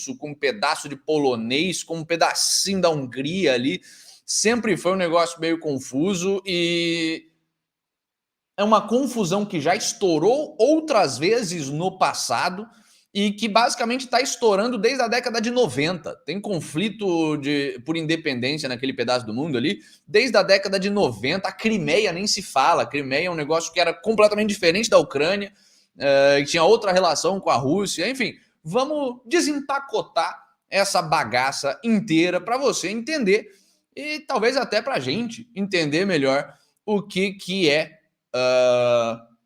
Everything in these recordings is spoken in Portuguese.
russo, com um pedaço de polonês, com um pedacinho da Hungria ali. Sempre foi um negócio meio confuso e é uma confusão que já estourou outras vezes no passado e que basicamente está estourando desde a década de 90. Tem conflito por independência naquele pedaço do mundo ali desde a década de 90. A Crimeia nem se fala. A Crimeia é um negócio que era completamente diferente da Ucrânia, que tinha outra relação com a Rússia. Enfim, vamos desempacotar essa bagaça inteira para você entender e talvez até para a gente entender melhor o que é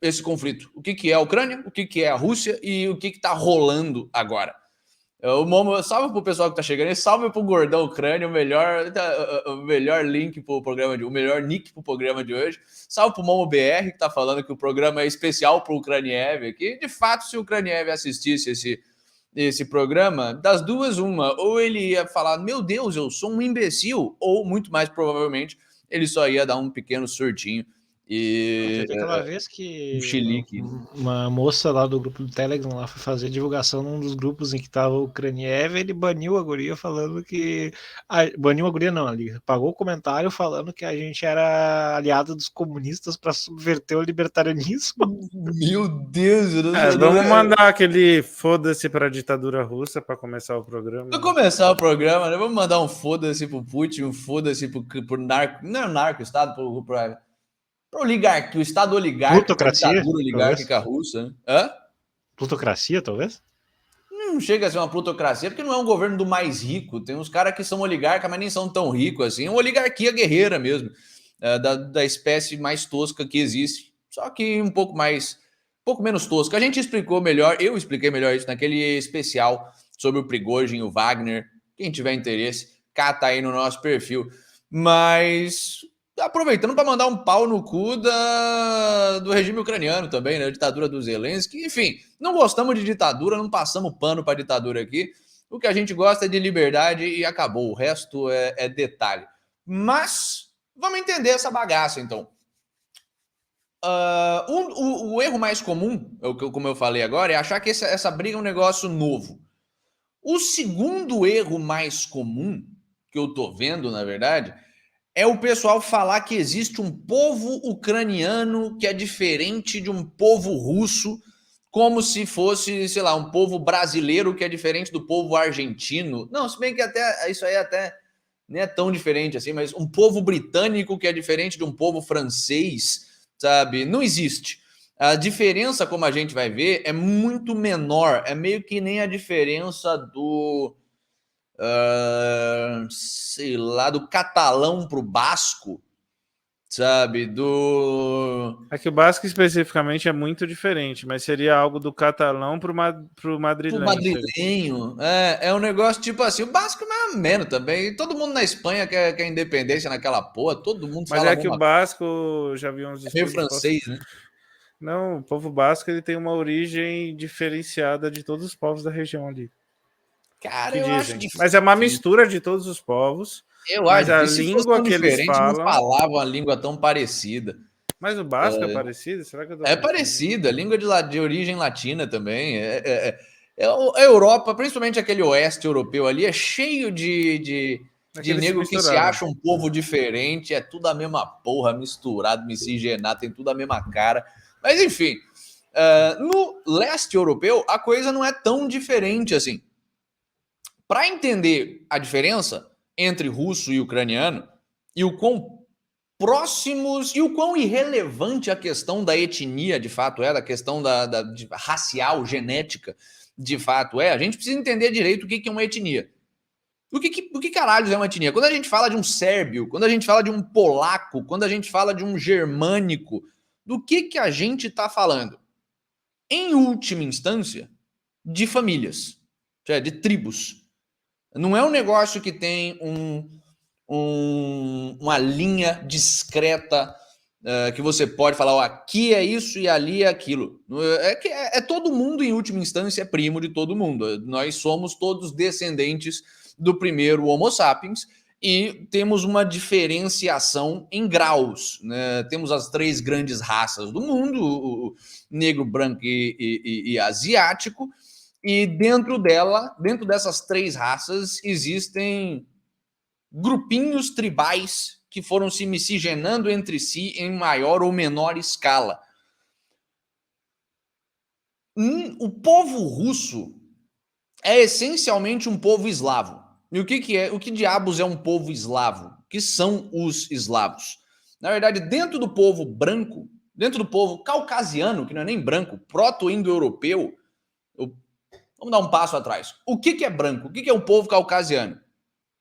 esse conflito. O que é a Ucrânia, o que é a Rússia e o que está rolando agora. O Momo, salve pro pessoal que tá chegando aí, salve pro Gordão Ucrânia, o melhor link pro programa o melhor nick pro programa de hoje. Salve pro Momo BR, que tá falando que o programa é especial pro Ucraniev aqui. De fato, se o Ucraniev assistisse esse programa, das duas, uma, ou ele ia falar, meu Deus, eu sou um imbecil, ou muito mais provavelmente, ele só ia dar um pequeno surtinho. E teve aquela vez que um chilique. uma moça lá do grupo do Telegram lá foi fazer divulgação num dos grupos em que tava o Ucraniev, ele baniu a guria falando que... baniu a guria não, ali pagou o comentário falando que a gente era aliado dos comunistas para subverter o libertarianismo. Meu Deus! Vamos mandar aquele foda-se para a ditadura russa para começar o programa. Para começar o programa, né? Vamos mandar um foda-se pro Putin, um foda-se pro narco... Não é narco-estado, pro oligarquia, o Estado oligárquico, plutocracia, a ditadura oligárquica russa. Né? Hã? Plutocracia, talvez? Não chega a ser uma plutocracia, porque não é um governo do mais rico. Tem uns caras que são oligarcas, mas nem são tão ricos assim. É uma oligarquia guerreira mesmo, da espécie mais tosca que existe. Só que um pouco menos tosca. A gente explicou melhor, eu expliquei melhor isso naquele especial sobre o Prigozhin e o Wagner. Quem tiver interesse, cata aí no nosso perfil. Mas aproveitando para mandar um pau no cu do regime ucraniano também, né? A ditadura do Zelensky. Enfim, não gostamos de ditadura, não passamos pano para ditadura aqui. O que a gente gosta é de liberdade e acabou. O resto é detalhe. Mas vamos entender essa bagaça, então. O erro mais comum, como eu falei agora, é achar que essa briga é um negócio novo. O segundo erro mais comum que eu tô vendo, na verdade, é o pessoal falar que existe um povo ucraniano que é diferente de um povo russo, como se fosse, sei lá, um povo brasileiro que é diferente do povo argentino. Não, se bem que até isso aí até não é tão diferente assim, mas um povo britânico que é diferente de um povo francês, sabe? Não existe. A diferença, como a gente vai ver, é muito menor. É meio que nem a diferença do... sei lá, do catalão pro basco, sabe? É que o basco especificamente é muito diferente, mas seria algo do catalão pro madrilenho. Pro madrilenho. É um negócio tipo assim, o basco é mais ou menos também. Todo mundo na Espanha quer independência naquela porra, todo mundo mas fala é que o basco, já vi uns estudos. É meio francês, né? Não, o povo basco ele tem uma origem diferenciada de todos os povos da região ali. Cara, eu acho difícil. Mas é uma mistura de todos os povos. Eu mas acho a língua que eles falam... não falavam a língua tão parecida. Mas o basco é parecido? Será que eu tô parecida, a língua de origem latina também. A Europa, principalmente aquele oeste europeu ali, é cheio de nego que se acha um povo diferente, é tudo a mesma porra, misturado, miscigenado, tem tudo a mesma cara. Mas enfim, no leste europeu a coisa não é tão diferente assim. Para entender a diferença entre russo e ucraniano e o quão próximos e o quão irrelevante a questão da etnia de fato é, da questão de racial, genética de fato é, a gente precisa entender direito o que é uma etnia. O que caralho é uma etnia? Quando a gente fala de um sérbio, quando a gente fala de um polaco, quando a gente fala de um germânico, do que a gente está falando? Em última instância, de famílias, de tribos. Não é um negócio que tem uma linha discreta que você pode falar, aqui é isso e ali é aquilo. Todo mundo, em última instância, é primo de todo mundo. Nós somos todos descendentes do primeiro Homo sapiens e temos uma diferenciação em graus. Né? Temos as 3 grandes raças do mundo, o negro, branco e asiático. E dentro dessas 3 raças, existem grupinhos tribais que foram se miscigenando entre si em maior ou menor escala. O povo russo é essencialmente um povo eslavo. E o que é? O que diabos é um povo eslavo? O que são os eslavos? Na verdade, dentro do povo branco, dentro do povo caucasiano, que não é nem branco, proto-indo-europeu, vamos dar um passo atrás. O que é branco? O que é o povo caucasiano?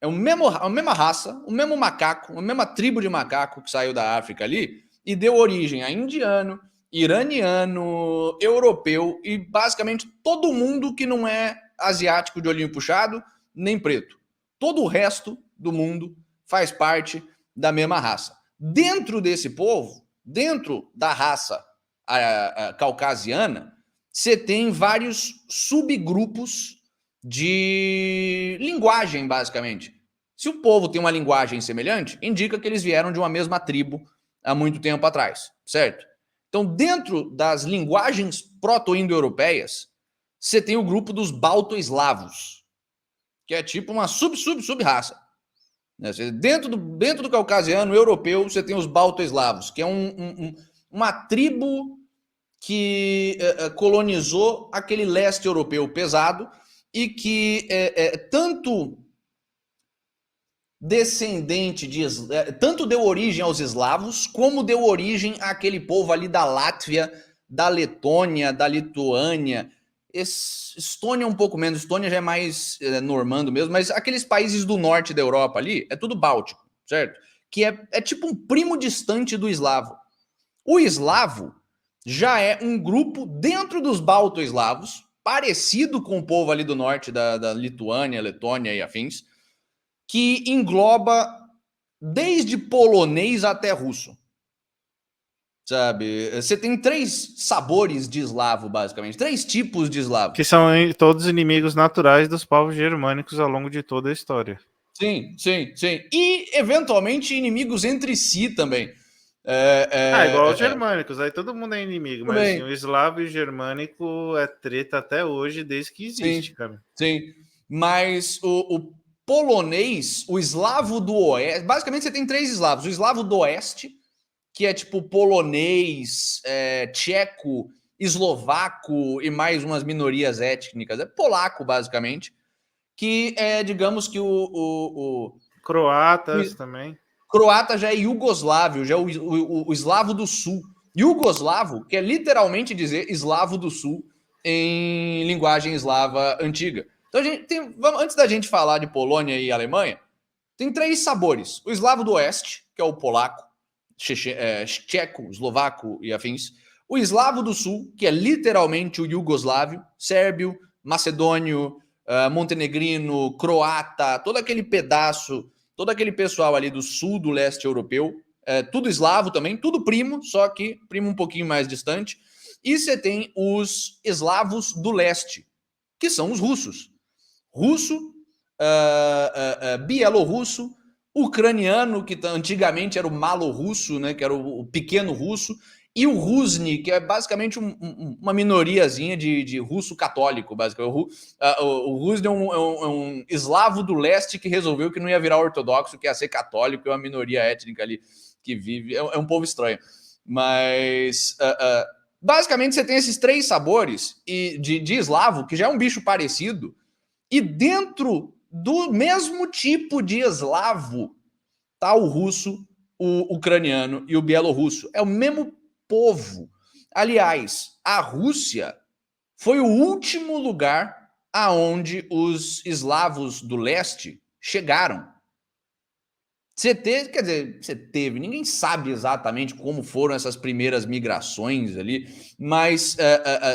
É a mesma raça, o mesmo macaco, a mesma tribo de macaco que saiu da África ali e deu origem a indiano, iraniano, europeu e basicamente todo mundo que não é asiático de olhinho puxado, nem preto. Todo o resto do mundo faz parte da mesma raça. Dentro desse povo, dentro da raça a caucasiana, você tem vários subgrupos de linguagem, basicamente. Se o povo tem uma linguagem semelhante, indica que eles vieram de uma mesma tribo há muito tempo atrás, certo? Então, dentro das linguagens proto-indo-europeias, você tem o grupo dos balto-eslavos, que é tipo uma sub-raça. Dentro do caucasiano europeu, você tem os balto-eslavos, que é uma tribo que colonizou aquele leste europeu pesado e que tanto descendente tanto deu origem aos eslavos, como deu origem àquele povo ali da Látvia, da Letônia, da Lituânia, Estônia um pouco menos, Estônia já é mais normando mesmo, mas aqueles países do norte da Europa ali, é tudo báltico, certo? Que é tipo um primo distante do eslavo. O eslavo já é um grupo dentro dos balto-eslavos, parecido com o povo ali do norte da Lituânia, Letônia e afins, que engloba desde polonês até russo. Sabe? Você tem 3 sabores de eslavo, basicamente. 3 tipos de eslavo. Que são todos inimigos naturais dos povos germânicos ao longo de toda a história. Sim. E, eventualmente, inimigos entre si também. Igual os germânicos. Aí todo mundo é inimigo. Mas assim, o eslavo e o germânico é treta até hoje, desde que existe, cara. Sim. Mas o polonês, o eslavo do oeste... Basicamente, você tem 3 eslavos. O eslavo do oeste, que é tipo polonês, tcheco, eslovaco e mais umas minorias étnicas. É polaco, basicamente. Que é, digamos que croatas também. Croata já é iugoslávio, já é o eslavo do sul. Iugoslavo quer literalmente dizer eslavo do sul em linguagem eslava antiga. Então, antes da gente falar de Polônia e Alemanha, tem 3 sabores. O eslavo do oeste, que é o polaco, tcheco, eslovaco e afins. O eslavo do sul, que é literalmente o iugoslávio, sérbio, macedônio, montenegrino, croata, todo aquele pedaço, todo aquele pessoal ali do sul, do leste europeu, tudo eslavo também, tudo primo, só que primo um pouquinho mais distante. E você tem os eslavos do leste, que são os russos. Russo, bielorrusso, ucraniano, que antigamente era o malo-russo, né, que era o pequeno russo, e o Rusny, que é basicamente uma minoriazinha de russo católico, basicamente. O Rusny é um eslavo do leste que resolveu que não ia virar ortodoxo, que ia ser católico, é uma minoria étnica ali que vive, é um povo estranho. Mas, basicamente, você tem esses 3 sabores de eslavo, que já é um bicho parecido, e dentro do mesmo tipo de eslavo tá o russo, o ucraniano e o bielorrusso. É o mesmo povo. Aliás, a Rússia foi o último lugar aonde os eslavos do leste chegaram. Ninguém sabe exatamente como foram essas primeiras migrações ali, mas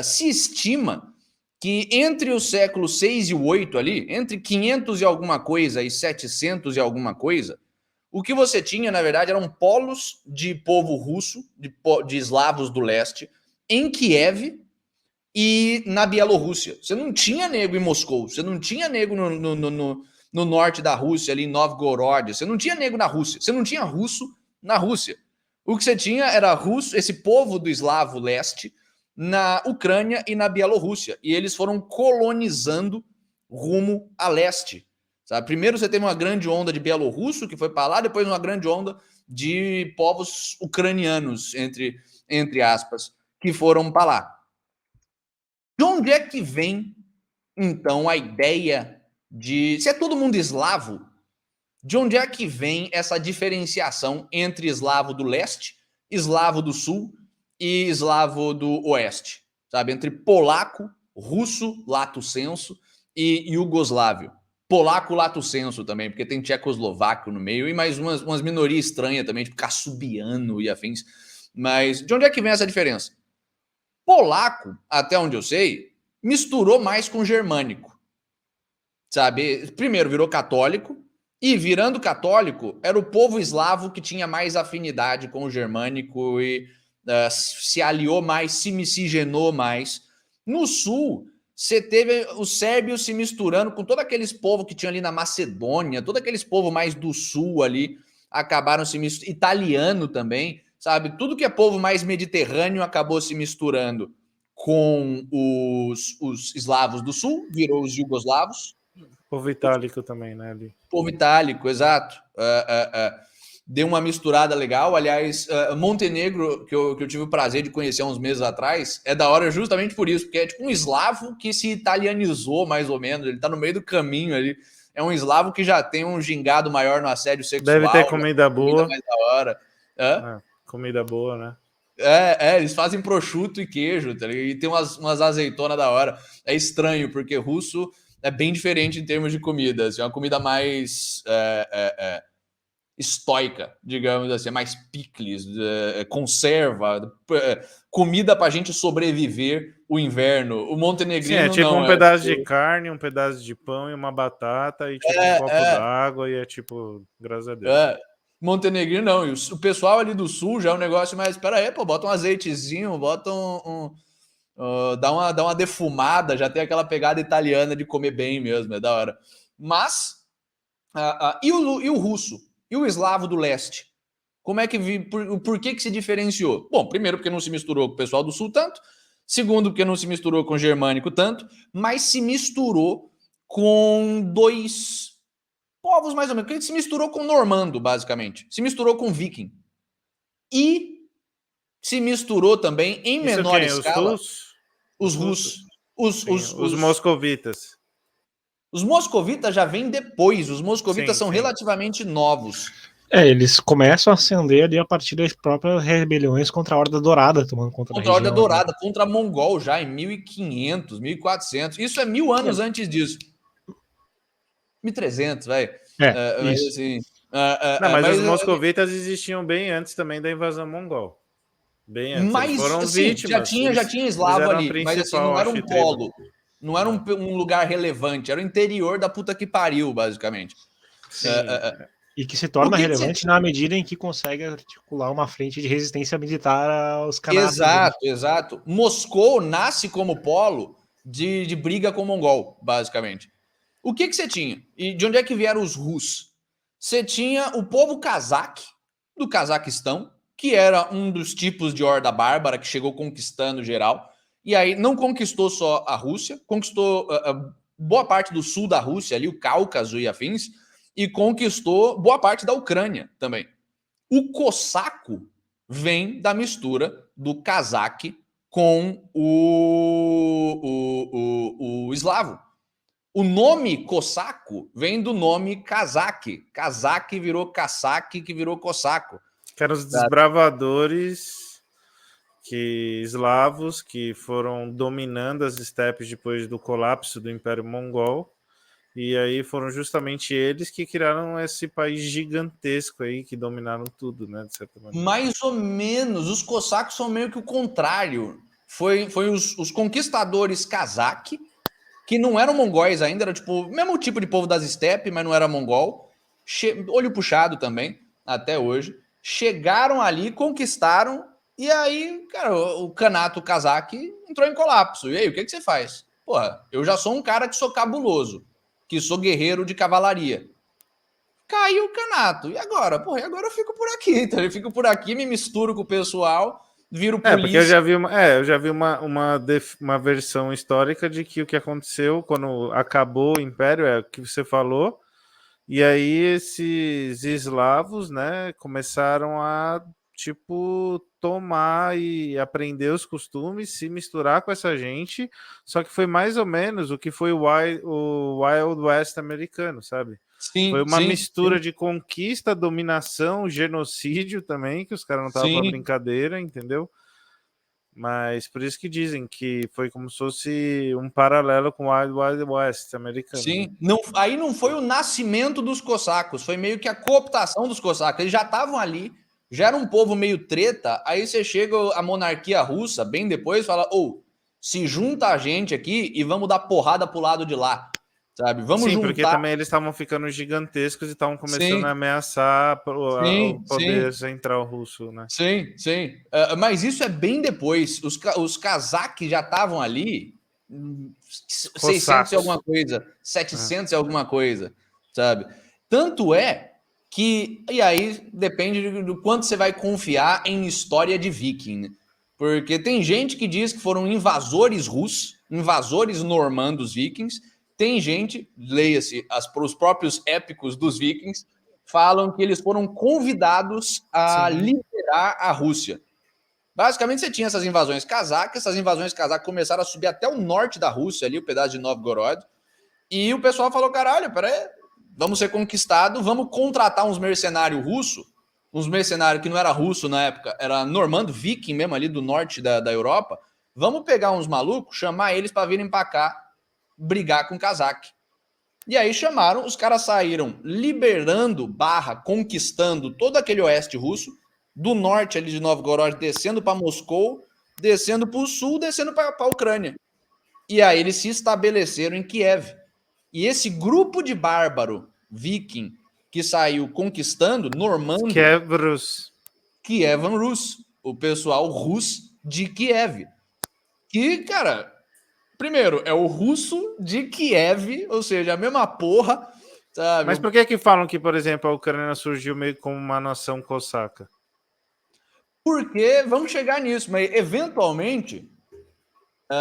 se estima que entre os séculos 6 e o 8 ali, entre 500 e alguma coisa e 700 e alguma coisa, o que você tinha, na verdade, eram polos de povo russo, de eslavos do leste, em Kiev e na Bielorrússia. Você não tinha nego em Moscou, você não tinha nego no norte da Rússia, ali em Novgorod, você não tinha nego na Rússia, você não tinha russo na Rússia. O que você tinha era russo, esse povo do eslavo leste, na Ucrânia e na Bielorrússia. E eles foram colonizando rumo a leste. Sabe? Primeiro você teve uma grande onda de bielorrusso que foi para lá, depois uma grande onda de povos ucranianos, entre aspas, que foram para lá. De onde é que vem, então, a ideia de... Se é todo mundo eslavo, de onde é que vem essa diferenciação entre eslavo do leste, eslavo do sul e eslavo do oeste? Sabe? Entre polaco, russo, lato senso, e iugoslávio. Polaco, lato senso também, porque tem tchecoslováquio no meio, e mais umas minorias estranhas também, tipo cassubiano e afins. Mas de onde é que vem essa diferença? Polaco, até onde eu sei, misturou mais com germânico. Sabe? Primeiro virou católico, e virando católico, era o povo eslavo que tinha mais afinidade com o germânico e se aliou mais, se miscigenou mais. No sul, você teve os sérvios se misturando com todos aqueles povos que tinham ali na Macedônia, todos aqueles povos mais do sul ali, acabaram se misturando. Italiano também, sabe? Tudo que é povo mais mediterrâneo acabou se misturando com os eslavos do sul, virou os jugoslavos. Povo itálico também, né, ali? Povo itálico, exato. Deu uma misturada legal. Aliás, Montenegro, que eu tive o prazer de conhecer há uns meses atrás, é da hora justamente por isso, porque é tipo um eslavo que se italianizou, mais ou menos. Ele tá no meio do caminho ali. É um eslavo que já tem um gingado maior no assédio sexual. Deve ter comida boa. Mais da hora. Comida boa, né? Eles fazem prosciutto e queijo, tá ligado? E tem umas azeitonas da hora. É estranho, porque russo é bem diferente em termos de comida. Assim, é uma comida mais estoica, digamos assim, mais picles, conserva, comida pra gente sobreviver o inverno. O montenegrino Sim, é tipo não, um pedaço de carne, um pedaço de pão e uma batata e tipo um copo d'água e é tipo, graças a Deus. Montenegrino não, e o pessoal ali do sul já é um negócio mais, espera aí, pô, bota um azeitezinho, bota dá uma defumada, já tem aquela pegada italiana de comer bem mesmo, é da hora. Mas, e o russo? E o eslavo do leste? Como é que por que se diferenciou? Bom, primeiro porque não se misturou com o pessoal do sul tanto, segundo porque não se misturou com o germânico tanto, mas se misturou com dois povos mais ou menos, porque se misturou com normando, basicamente. Se misturou com viking. E se misturou também, em menor escala, os russos. Os moscovitas. Os moscovitas já vêm depois. Os moscovitas são relativamente novos. Eles começam a ascender ali a partir das próprias rebeliões contra a Horda Dourada, tomando contra a Horda Dourada, contra a Mongol já em 1500, 1400. Isso é 1000 anos antes disso. 1300, vai. Isso. Assim, mas os moscovitas existiam bem antes também da invasão mongol. Bem antes. Mas foram assim, vítimas. já tinha eslavo ali, mas assim, não era um polo. Não era um lugar relevante, era o interior da puta que pariu, basicamente. E que se torna relevante na medida em que consegue articular uma frente de resistência militar aos canatos. Exato. Moscou nasce como polo de briga com o mongol, basicamente. O que você tinha? E de onde é que vieram os Rus? Você tinha o povo cazaque, do Cazaquistão, que era um dos tipos de horda bárbara que chegou conquistando geral. E aí não conquistou só a Rússia, conquistou boa parte do sul da Rússia, ali o Cáucaso e afins, e conquistou boa parte da Ucrânia também. O cossaco vem da mistura do cazaque com o eslavo. O nome cossaco vem do nome cazaque. Cazaque virou caçaque, que virou cossaco. Que eram os desbravadores eslavos que foram dominando as estepes depois do colapso do Império Mongol. E aí foram justamente eles que criaram esse país gigantesco aí, que dominaram tudo, né? De certa maneira. Mais ou menos. Os cossacos são meio que o contrário. Foi os conquistadores cazaque, que não eram mongóis ainda, era tipo o mesmo tipo de povo das estepes, mas não era mongol. Olho puxado também, até hoje. Chegaram ali, conquistaram, e aí, cara, o Kanato cazaque entrou em colapso. E aí, o que você faz? Porra, eu já sou um cara que sou cabuloso, que sou guerreiro de cavalaria. Caiu o Kanato. E agora? Porra, e agora eu fico por aqui. Então eu fico por aqui, me misturo com o pessoal, viro Porque eu polícia. já vi uma versão histórica de que o que aconteceu quando acabou o Império é o que você falou, e aí esses eslavos, né, começaram a, tipo, tomar e aprender os costumes, se misturar com essa gente, só que foi mais ou menos o que foi o Wild West americano, sabe? Foi Sim, uma sim, mistura de conquista, dominação, genocídio também, que os caras não estavam pra sim. brincadeira, entendeu? Mas por isso que dizem que foi como se fosse um paralelo com o Wild West americano. Né? Sim, não, aí não foi o nascimento dos cossacos, foi meio que a cooptação dos cossacos. Eles já estavam ali, já era um povo meio treta. Aí você chega a monarquia russa, bem depois, fala: ou se junta a gente aqui e vamos dar porrada pro lado de lá, sabe? Vamos Sim, porque juntar. também eles estavam ficando gigantescos e estavam começando Sim, a ameaçar o sim, poder sim. central russo, né? Sim, sim. Mas isso é bem depois. Os cazaques já estavam ali, 600 e Cossacos. alguma coisa, 700 e alguma coisa, sabe? Tanto é que, e aí depende do quanto você vai confiar em história de viking, né? Porque tem gente que diz que foram invasores russos, invasores normandos vikings. Tem gente, leia-se os próprios épicos dos vikings, falam que eles foram convidados a Sim. liderar a Rússia. Basicamente, você tinha essas invasões casacas começaram a subir até o norte da Rússia, ali, o pedaço de Novgorod, e o pessoal falou: caralho, peraí, vamos ser conquistados, vamos contratar uns mercenários russos, uns mercenários que não era russo na época, era normando, viking mesmo, ali do norte da Europa. Vamos pegar uns malucos, chamar eles para virem para cá brigar com o cazaque. E aí chamaram, os caras saíram liberando, conquistando todo aquele oeste russo, do norte ali de Novgorod, descendo para Moscou, descendo para o sul, descendo para a Ucrânia. E aí eles se estabeleceram em Kiev. E esse grupo de bárbaro viking que saiu conquistando, normando, Kievan Rus, o pessoal russo de Kiev. Que, cara, primeiro, é o russo de Kiev, ou seja, a mesma porra, sabe? Mas por que falam que, por exemplo, a Ucrânia surgiu meio como uma nação cosaca? Porque vamos chegar nisso, mas eventualmente,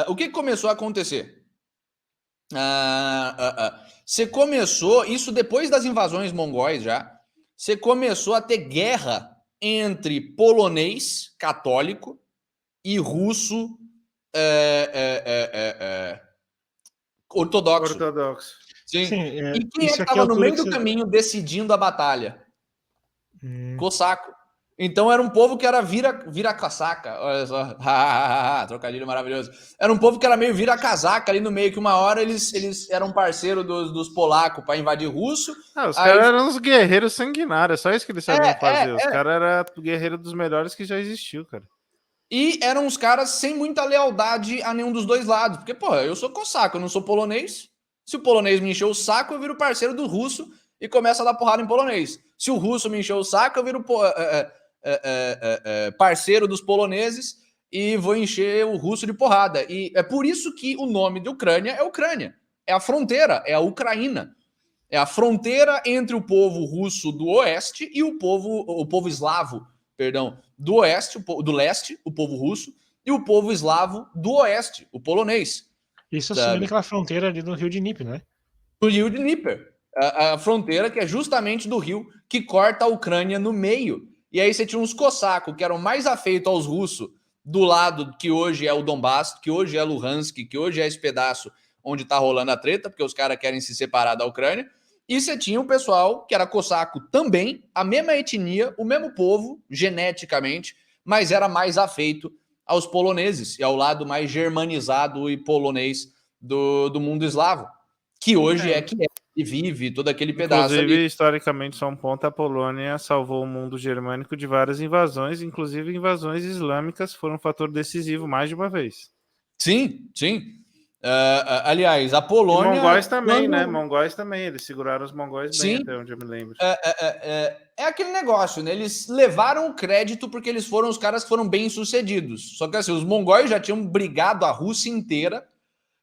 o que começou a acontecer? Você começou, isso depois das invasões mongóis já, você começou a ter guerra entre polonês católico e russo ortodoxo. Sim. Sim, E quem é isso que aqui é a estava no altura meio que do você... caminho decidindo a batalha? Cosaco. Então era um povo que era vira-casaca. Olha só. Trocadilho maravilhoso. Era um povo que era meio vira-casaca ali no meio, que uma hora eles eram parceiro dos polacos para invadir russo. Os Aí, caras eram uns guerreiros sanguinários, só isso que eles sabiam fazer. Os é. caras eram guerreiros dos melhores que já existiu, cara. E eram uns caras sem muita lealdade a nenhum dos dois lados. Porque, porra, eu sou cosaco, eu não sou polonês. Se o polonês me encheu o saco, eu viro parceiro do russo e começo a dar porrada em polonês. Se o russo me encheu o saco, eu viro parceiro dos poloneses e vou encher o russo de porrada. E é por isso que o nome de Ucrânia é Ucrânia. É a fronteira, é a Ucraína. É a fronteira entre o povo russo do oeste e o povo eslavo, perdão, do oeste, do leste, o povo russo, e o povo eslavo do oeste, o polonês. Isso assumindo aquela fronteira ali no Rio de Dnieper, né? Do rio de Dnieper. A fronteira que é justamente do rio que corta a Ucrânia no meio. E aí você tinha uns cossacos que eram mais afeitos aos russos do lado que hoje é o Donbass, que hoje é Luhansk, que hoje é esse pedaço onde está rolando a treta, porque os caras querem se separar da Ucrânia. E você tinha o pessoal que era cossaco também, a mesma etnia, o mesmo povo, geneticamente, mas era mais afeito aos poloneses e ao lado mais germanizado e polonês do mundo eslavo, que hoje é Kiev e vive todo aquele pedaço Inclusive, ali. historicamente, só um ponto, a Polônia salvou o mundo germânico de várias invasões, inclusive invasões islâmicas foram um fator decisivo mais de uma vez. Sim, sim. Aliás, a Polônia... E mongóis também, né? Mongóis também, eles seguraram os mongóis bem, até onde eu me lembro. É aquele negócio, né? Eles levaram o crédito porque eles foram os caras que foram bem-sucedidos. Só que assim, os mongóis já tinham brigado a Rússia inteira,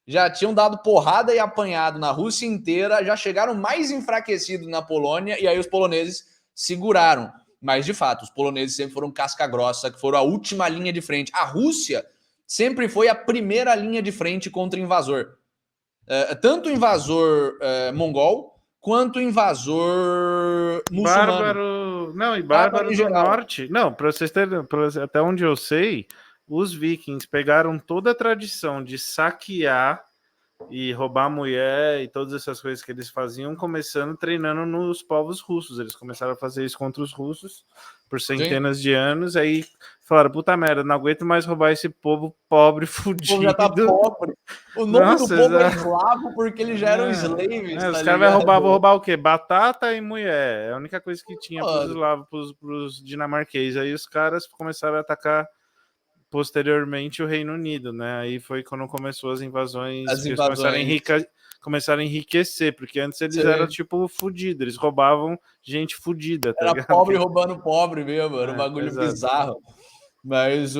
já tinham dado porrada e apanhado na Rússia inteira, já chegaram mais enfraquecidos na Polônia, e aí os poloneses seguraram. Mas, de fato, os poloneses sempre foram casca-grossa, que foram a última linha de frente. A Rússia sempre foi a primeira linha de frente contra invasor. Tanto invasor mongol, quanto invasor muçulmano. Bárbaro... Não, e bárbaro do norte. Não, para vocês terem... Até onde eu sei, os vikings pegaram toda a tradição de saquear e roubar a mulher e todas essas coisas que eles faziam, começando treinando nos povos russos. Eles começaram a fazer isso contra os russos por centenas de anos, aí falaram, puta merda, não aguento mais roubar esse povo pobre, fudido. O povo já tá pobre. O nome do povo é eslavo porque eles já eram slaves, os caras vão roubar o quê? Batata e mulher. É a única coisa que tinha pros eslavos, pros dinamarqueses. Aí os caras começaram a atacar posteriormente o Reino Unido, né? Aí foi quando começou as invasões. Começaram a enriquecer, porque antes eles eram tipo fudidos, eles roubavam gente fudida. Tá era ligado? Pobre roubando pobre mesmo, era um bagulho bizarro. Mas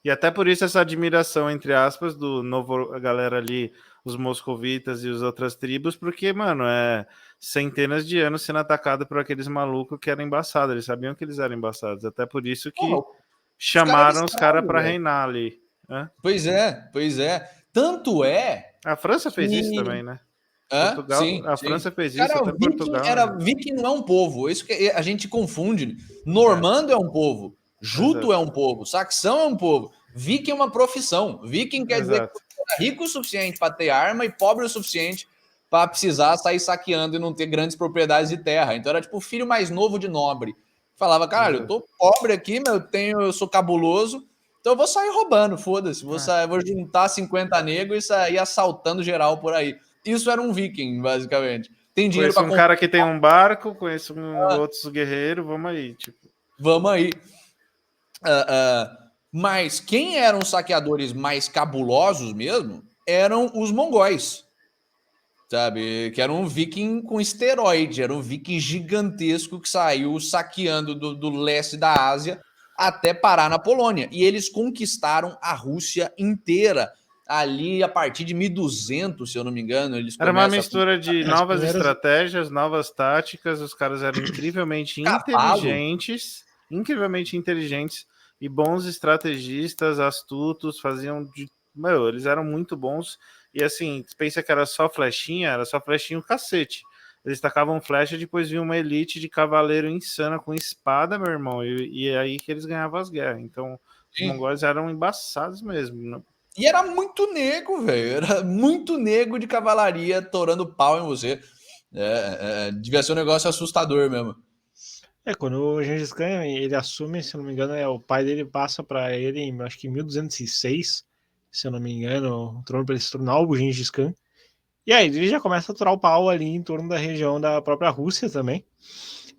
E até por isso essa admiração, entre aspas, do novo, a galera ali, os moscovitas e as outras tribos, porque, mano, centenas de anos sendo atacado por aqueles malucos que eram embaçados, eles sabiam que eles eram embaçados, até por isso que chamaram os caras para reinar ali. Né? Pois é. Tanto é... A França fez isso também, né? Portugal, sim, França fez isso, até Portugal. Viking não é um povo, isso que a gente confunde. Normando é um povo, Juto é um povo, Saxão é um povo, Viking é uma profissão. Viking quer dizer que você era rico o suficiente para ter arma e pobre o suficiente para precisar sair saqueando e não ter grandes propriedades de terra. Então era tipo o filho mais novo de nobre. Falava, caralho, eu tô pobre aqui, eu sou cabuloso, então eu vou sair roubando, foda-se. Vou juntar 50 negros e sair assaltando geral por aí. Isso era um viking, basicamente. Tem dinheiro para cara que tem um barco, conheço outros guerreiros, vamos aí. Tipo. Vamos aí. Mas quem eram os saqueadores mais cabulosos mesmo eram os mongóis. Sabe? Que era um viking com esteroide, era um viking gigantesco que saiu saqueando do leste da Ásia até parar na Polônia. E eles conquistaram a Rússia inteira. Ali, a partir de 1200, se eu não me engano, eles era uma mistura de novas estratégias, novas táticas. Os caras eram incrivelmente inteligentes e bons estrategistas, astutos, faziam de... Meu, eles eram muito bons. E assim, pensa que era só flechinha o cacete. Eles tacavam flecha, depois vinha uma elite de cavaleiro insana com espada, meu irmão, e é aí que eles ganhavam as guerras. Então, os mongóis eram embaçados mesmo, né? E era muito nego, velho. Era muito nego de cavalaria torando pau em você. Devia ser um negócio assustador mesmo. Quando o Gengis Khan, ele assume, se eu não me engano, o pai dele passa para ele, acho que em 1206, se eu não me engano, o trono para ele se tornar o Gengis Khan. E aí ele já começa a aturar o pau ali em torno da região da própria Rússia também.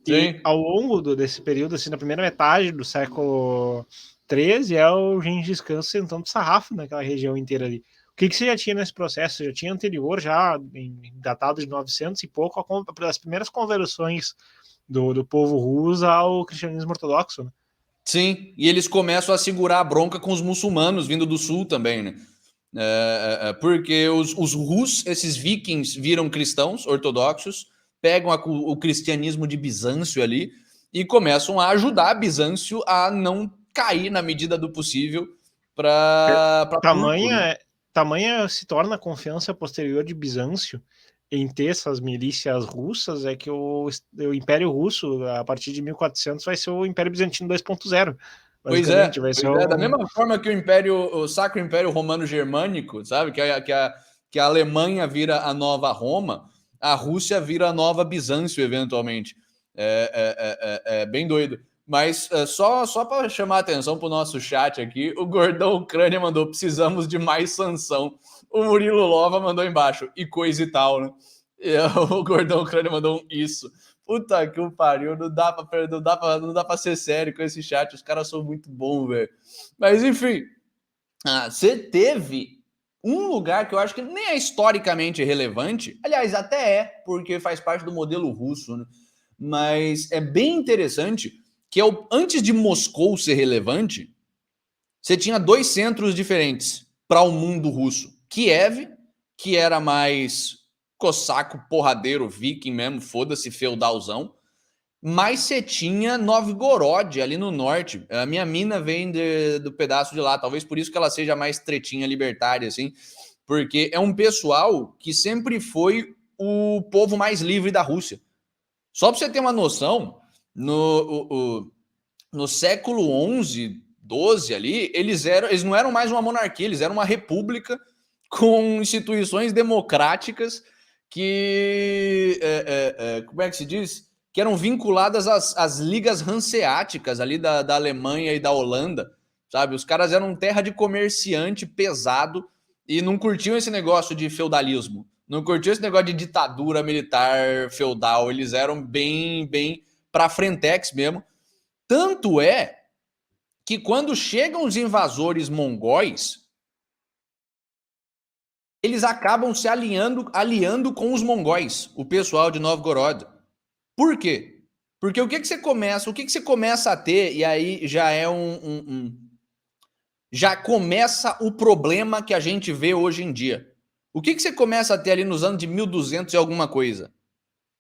Sim. E ao longo desse período, assim, na primeira metade do século XIII, é o Gengis Khan sentando sarrafo naquela região inteira ali. O que você já tinha nesse processo? Você já tinha anterior, já datado de 900 e pouco, as primeiras conversões do povo russo ao cristianismo ortodoxo, né? Sim, e eles começam a segurar a bronca com os muçulmanos vindo do sul também, né? Porque os russos, esses vikings, viram cristãos ortodoxos, pegam o cristianismo de Bizâncio ali e começam a ajudar Bizâncio a não cair na medida do possível para tamanha se torna a confiança posterior de Bizâncio em ter essas milícias russas, é que o Império Russo, a partir de 1400, vai ser o Império Bizantino 2.0. Pois é, da mesma forma que o Sacro Império Romano Germânico, sabe? Que a Alemanha vira a nova Roma, a Rússia vira a nova Bizâncio, eventualmente. É bem doido. Mas só para chamar a atenção para o nosso chat aqui, o Gordão Ucrânia mandou: precisamos de mais sanção. O Murilo Lova mandou embaixo, e coisa e tal, né? E o Gordão Ucrânia mandou isso. Puta que o pariu, não dá pra ser sério com esse chat, os caras são muito bons, velho. Mas enfim, você teve um lugar que eu acho que nem é historicamente relevante, aliás, até é, porque faz parte do modelo russo, né? Mas é bem interessante que antes de Moscou ser relevante, você tinha dois centros diferentes para o mundo russo. Kiev, que era mais cossaco, porradeiro, viking mesmo, foda-se, feudalzão. mais você tinha Novgorod ali no norte. A minha mina vem do pedaço de lá, talvez por isso que ela seja mais tretinha libertária, assim, porque é um pessoal que sempre foi o povo mais livre da Rússia. Só para você ter uma noção, no século XI, XII ali, eles não eram mais uma monarquia, eles eram uma república com instituições democráticas que, como é que se diz? Que eram vinculadas às ligas hanseáticas ali da Alemanha e da Holanda, sabe? Os caras eram terra de comerciante pesado e não curtiam esse negócio de feudalismo, não curtiam esse negócio de ditadura militar feudal, eles eram bem pra frentex mesmo. Tanto é que quando chegam os invasores mongóis, eles acabam se aliando com os mongóis, o pessoal de Novgorod. Por quê? Porque o que você começa a ter, e aí já é já começa o problema que a gente vê hoje em dia. O que você começa a ter ali nos anos de 1200 e alguma coisa?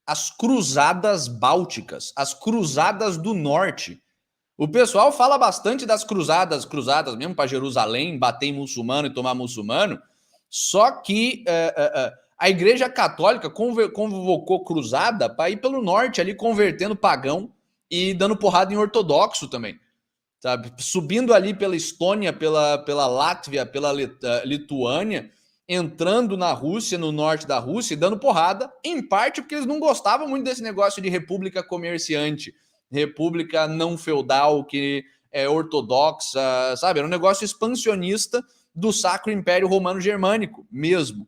As cruzadas bálticas, as cruzadas do norte. O pessoal fala bastante das cruzadas mesmo para Jerusalém, bater em muçulmano e tomar muçulmano, só que a Igreja Católica convocou cruzada para ir pelo norte ali, convertendo pagão e dando porrada em ortodoxo também, sabe? Subindo ali pela Estônia, pela Látvia, pela Lituânia, entrando na Rússia, no norte da Rússia, e dando porrada, em parte porque eles não gostavam muito desse negócio de república comerciante, república não feudal, que é ortodoxa, sabe? Era um negócio expansionista do Sacro Império Romano Germânico mesmo.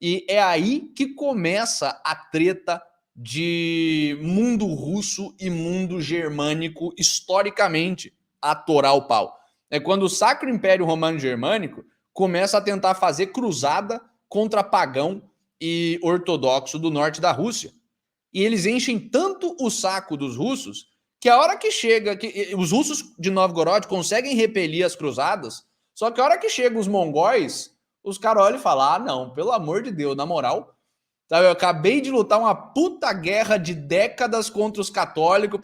E é aí que começa a treta de mundo russo e mundo germânico historicamente a torar o pau. É quando o Sacro Império Romano Germânico começa a tentar fazer cruzada contra pagão e ortodoxo do norte da Rússia. E eles enchem tanto o saco dos russos que a hora que chega, que os russos de Novgorod conseguem repelir as cruzadas, só que a hora que chegam os mongóis, os caras olham e falam, ah, não, pelo amor de Deus, na moral, sabe, eu acabei de lutar uma puta guerra de décadas contra os católicos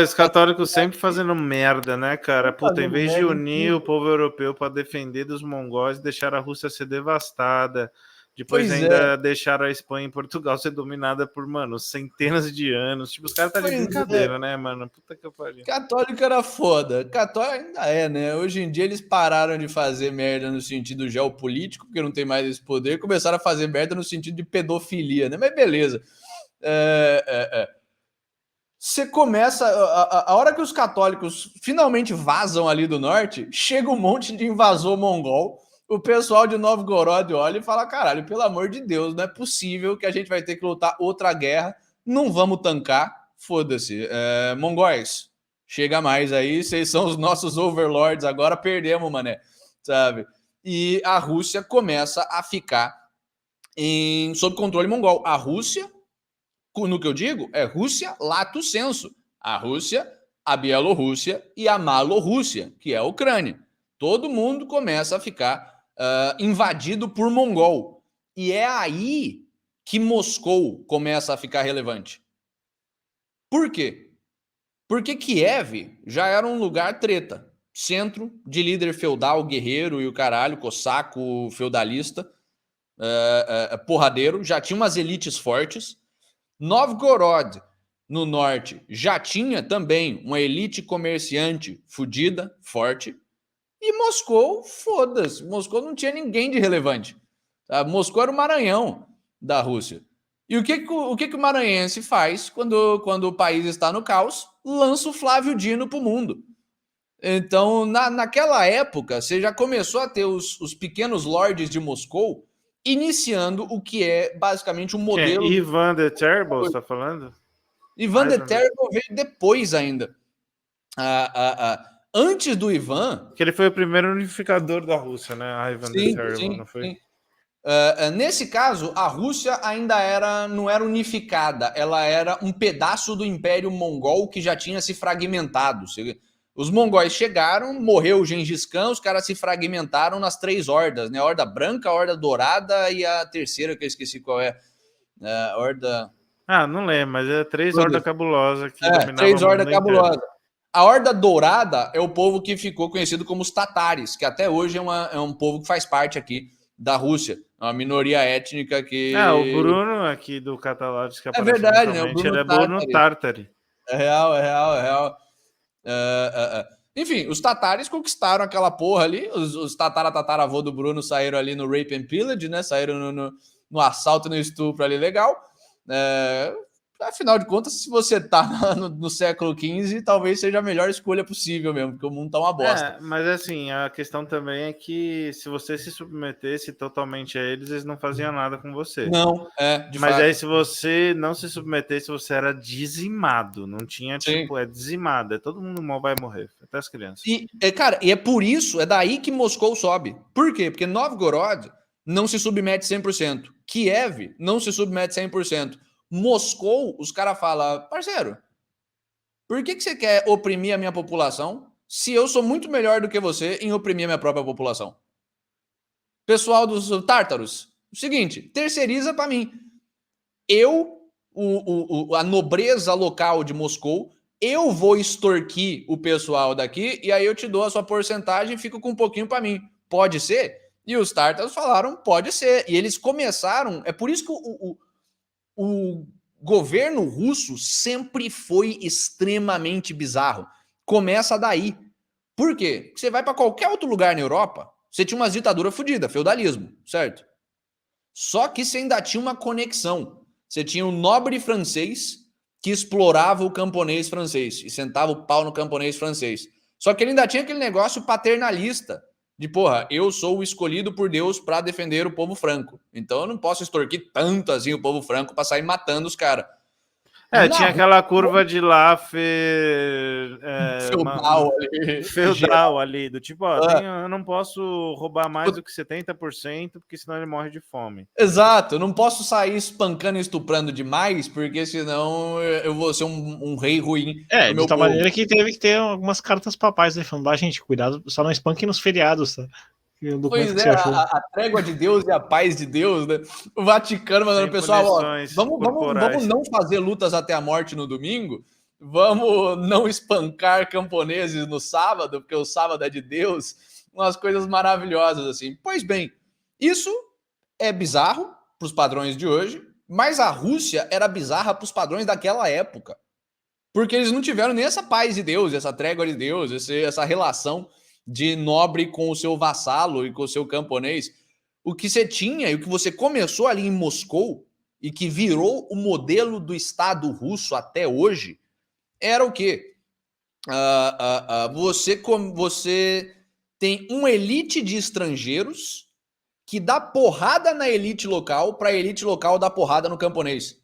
os católicos sempre fazendo merda, né, cara? Puta, em vez de unir o povo europeu para defender dos mongóis, deixar a Rússia ser devastada. Depois ainda deixaram a Espanha e Portugal ser dominada por, mano, centenas de anos. Tipo, os caras tá de brincadeira, né, mano? Puta que pariu. Católico era foda. Católico ainda é, né? Hoje em dia eles pararam de fazer merda no sentido geopolítico, porque não tem mais esse poder, e começaram a fazer merda no sentido de pedofilia, né? Mas beleza. Você começa... A hora que os católicos finalmente vazam ali do norte, chega um monte de invasor mongol. O pessoal de Novgorod olha e fala, caralho, pelo amor de Deus, não é possível que a gente vai ter que lutar outra guerra, não vamos tancar, foda-se. Mongóis, chega mais aí, vocês são os nossos overlords, agora perdemos, mané, sabe? E a Rússia começa a ficar sob controle mongol. A Rússia, no que eu digo, é Rússia lato sensu. A Rússia, a Bielorrússia e a Malorrússia, que é a Ucrânia. Todo mundo começa a ficar invadido por mongol. E é aí que Moscou começa a ficar relevante. Por quê? Porque Kiev já era um lugar treta. Centro de líder feudal, guerreiro e o caralho, cossaco, feudalista, porradeiro. Já tinha umas elites fortes. Novgorod, no norte, já tinha também uma elite comerciante fudida, forte. E Moscou, foda-se. Moscou não tinha ninguém de relevante. Tá? Moscou era o Maranhão da Rússia. E o que o maranhense faz quando o país está no caos? Lança o Flávio Dino para o mundo. Então, naquela época, você já começou a ter os pequenos lords de Moscou iniciando o que é basicamente um modelo... Quem? Ivan the Terrible, você está falando? Ivan the Terrible veio depois ainda. Antes do Ivan... Que ele foi o primeiro unificador da Rússia, né? Ivan the Terrible, não foi? Sim. Nesse caso, a Rússia ainda não era unificada, ela era um pedaço do Império Mongol que já tinha se fragmentado. Os mongóis chegaram, morreu o Gengis Khan, os caras se fragmentaram nas 3 hordas, né? A Horda Branca, a Horda Dourada e a terceira, que eu esqueci qual é. A Horda... Ah, não lembro, mas é 3 Horda Cabulosa que dominava 3 o Horda mundo Cabulosa. inteiro. A Horda Dourada é o povo que ficou conhecido como os tatares, que até hoje é um povo que faz parte aqui da Rússia. É uma minoria étnica que... O Bruno aqui do Catalogs que É aparece verdade, né? O inicialmente, Bruno ele é Bruno Tartari. Tartari. É real, é real, é real. Enfim, os tatares conquistaram aquela porra ali. Os tataravô do Bruno saíram ali no Rape and Pillage, né? Saíram no assalto e no estupro ali, legal. Afinal de contas, se você tá no século XV, talvez seja a melhor escolha possível mesmo, porque o mundo tá uma bosta. Mas assim, a questão também é que se você se submetesse totalmente a eles, eles não faziam nada com você. Não, de Mas fato. aí se você não se submetesse, você era dizimado. Não tinha, Sim. tipo, é dizimado. Todo mundo mal vai morrer, até as crianças. Cara, e é por isso, é daí que Moscou sobe. Por quê? Porque Novgorod não se submete 100%. Kiev não se submete 100%. Moscou, os caras falam, parceiro, por que você quer oprimir a minha população se eu sou muito melhor do que você em oprimir a minha própria população? Pessoal dos tártaros, o seguinte, terceiriza para mim. A nobreza local de Moscou, eu vou extorquir o pessoal daqui e aí eu te dou a sua porcentagem e fico com um pouquinho para mim. Pode ser? E os tártaros falaram, pode ser. E eles começaram, é por isso que o governo russo sempre foi extremamente bizarro. Começa daí. Por quê? Porque você vai para qualquer outro lugar na Europa, você tinha umas ditaduras fodidas, feudalismo, certo? Só que você ainda tinha uma conexão. Você tinha um nobre francês que explorava o camponês francês e sentava o pau no camponês francês. Só que ele ainda tinha aquele negócio paternalista de, porra, eu sou o escolhido por Deus para defender o povo franco. Então eu não posso extorquir tanto assim o povo franco para sair matando os caras. Tinha aquela curva de Laffer feudal ali, do tipo, eu não posso roubar mais do que 70%, porque senão ele morre de fome. Exato, eu não posso sair espancando e estuprando demais, porque senão eu vou ser um rei ruim. De tal maneira que teve que ter algumas cartas papais, né? Falando, gente, cuidado, só não espanque nos feriados, tá? Pois é, a trégua de Deus e a paz de Deus, né? O Vaticano mandando o pessoal, vamos não fazer lutas até a morte no domingo, vamos não espancar camponeses no sábado, porque o sábado é de Deus, umas coisas maravilhosas assim. Pois bem, isso é bizarro para os padrões de hoje, mas a Rússia era bizarra para os padrões daquela época, porque eles não tiveram nem essa paz de Deus, essa trégua de Deus, essa relação de nobre com o seu vassalo e com o seu camponês. O que você tinha e o que você começou ali em Moscou e que virou o modelo do Estado russo até hoje era o quê? Você tem uma elite de estrangeiros que dá porrada na elite local para a elite local dar porrada no camponês.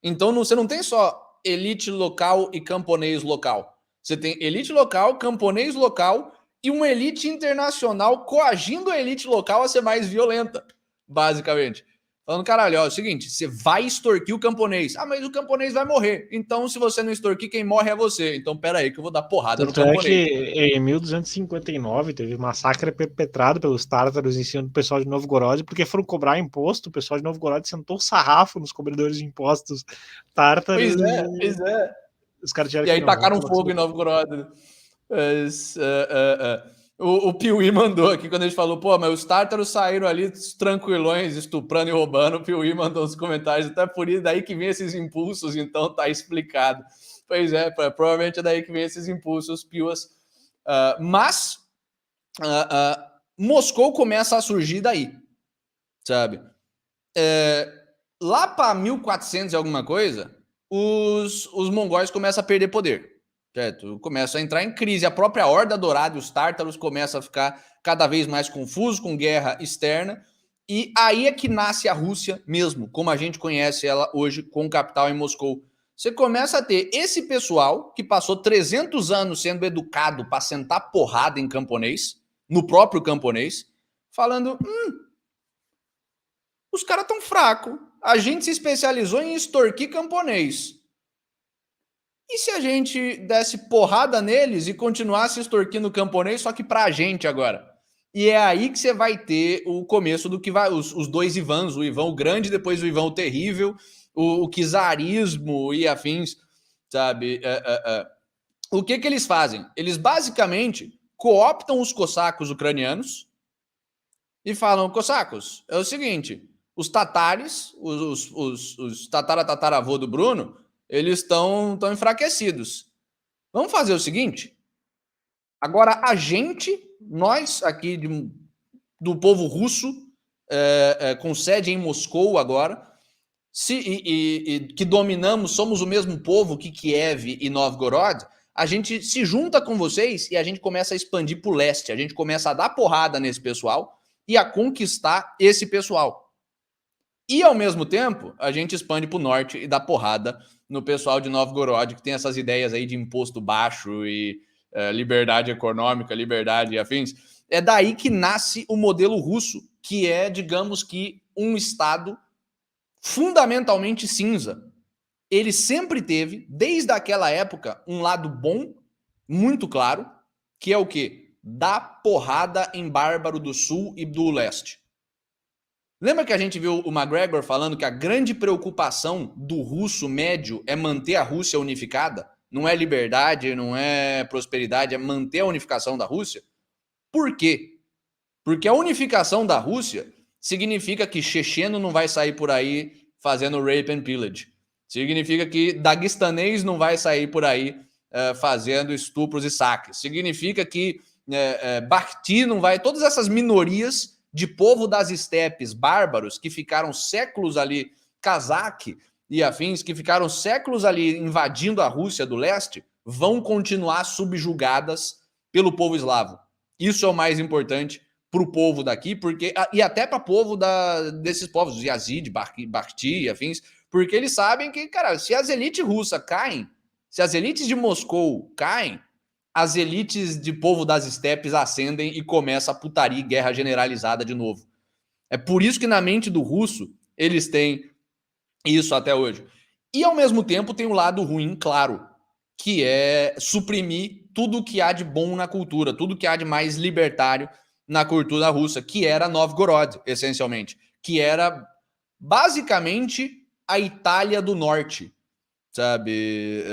Então você não tem só elite local e camponês local. Você tem elite local, camponês local e uma elite internacional coagindo a elite local a ser mais violenta, basicamente. Falando, caralho, é o seguinte, você vai extorquir o camponês. Mas o camponês vai morrer. Então, se você não extorquir, quem morre é você. Então, pera aí que eu vou dar porrada no camponês. É que em 1259 teve massacre perpetrado pelos tártaros em cima do pessoal de Novgorod, porque foram cobrar imposto, o pessoal de Novgorod sentou sarrafo nos cobradores de impostos tártaros. Pois é. Os caras tiveram e aí tacaram fogo em Novgorod. O Piuí mandou aqui quando a gente falou, mas os tártaros saíram ali tranquilões, estuprando e roubando. O Piuí mandou nos comentários, até por isso daí que vem esses impulsos, então tá explicado. Pois é, provavelmente é daí que vem esses impulsos, Piuas. Mas Moscou começa a surgir daí, sabe? Lá para 1400 e alguma coisa, os mongóis começam a perder poder. Certo? Começa a entrar em crise. A própria Horda Dourada e os tártaros começam a ficar cada vez mais confusos, com guerra externa. E aí é que nasce a Rússia mesmo, como a gente conhece ela hoje, com capital em Moscou. Você começa a ter esse pessoal que passou 300 anos sendo educado para sentar porrada em camponês, no próprio camponês, falando, os caras estão fracos. A gente se especializou em extorquir camponês. E se a gente desse porrada neles e continuasse extorquindo o camponês, só que pra gente agora? E é aí que você vai ter o começo do que vai... Os dois Ivans, o Ivan o Grande, depois o Ivan o Terrível. o czarismo e afins, sabe? O que eles fazem? Eles basicamente cooptam os cossacos ucranianos e falam: cossacos, é o seguinte, os tatares, os tataravô do Bruno, eles estão enfraquecidos. Vamos fazer o seguinte, agora a gente, nós aqui do povo russo, com sede em Moscou agora, que dominamos, somos o mesmo povo que Kiev e Novgorod, a gente se junta com vocês e a gente começa a expandir para o leste, a gente começa a dar porrada nesse pessoal e a conquistar esse pessoal. E, ao mesmo tempo, a gente expande para o norte e dá porrada no pessoal de Novgorod, que tem essas ideias aí de imposto baixo e liberdade econômica, liberdade e afins. É daí que nasce o modelo russo, que é, digamos que, um Estado fundamentalmente cinza. Ele sempre teve, desde aquela época, um lado bom, muito claro, que é o quê? Dar porrada em bárbaro do sul e do leste. Lembra que a gente viu o McGregor falando que a grande preocupação do russo médio é manter a Rússia unificada? Não é liberdade, não é prosperidade, é manter a unificação da Rússia? Por quê? Porque a unificação da Rússia significa que checheno não vai sair por aí fazendo rape and pillage. Significa que daguestanês não vai sair por aí fazendo estupros e saques. Significa que Bakhti não vai... Todas essas minorias de povo das estepes bárbaros que ficaram séculos ali, cazaque e afins, que ficaram séculos ali invadindo a Rússia do leste, vão continuar subjugadas pelo povo eslavo. Isso é o mais importante para o povo daqui, porque e até para o povo desses povos, Yazid, Bakhti e afins, porque eles sabem que, cara, se as elites russas caem, se as elites de Moscou caem, as elites de povo das estepes ascendem e começa a putaria e guerra generalizada de novo. É por isso que na mente do russo eles têm isso até hoje. E ao mesmo tempo tem um lado ruim, claro, que é suprimir tudo que há de bom na cultura, tudo que há de mais libertário na cultura russa, que era Novgorod, essencialmente, que era basicamente a Itália do Norte, sabe?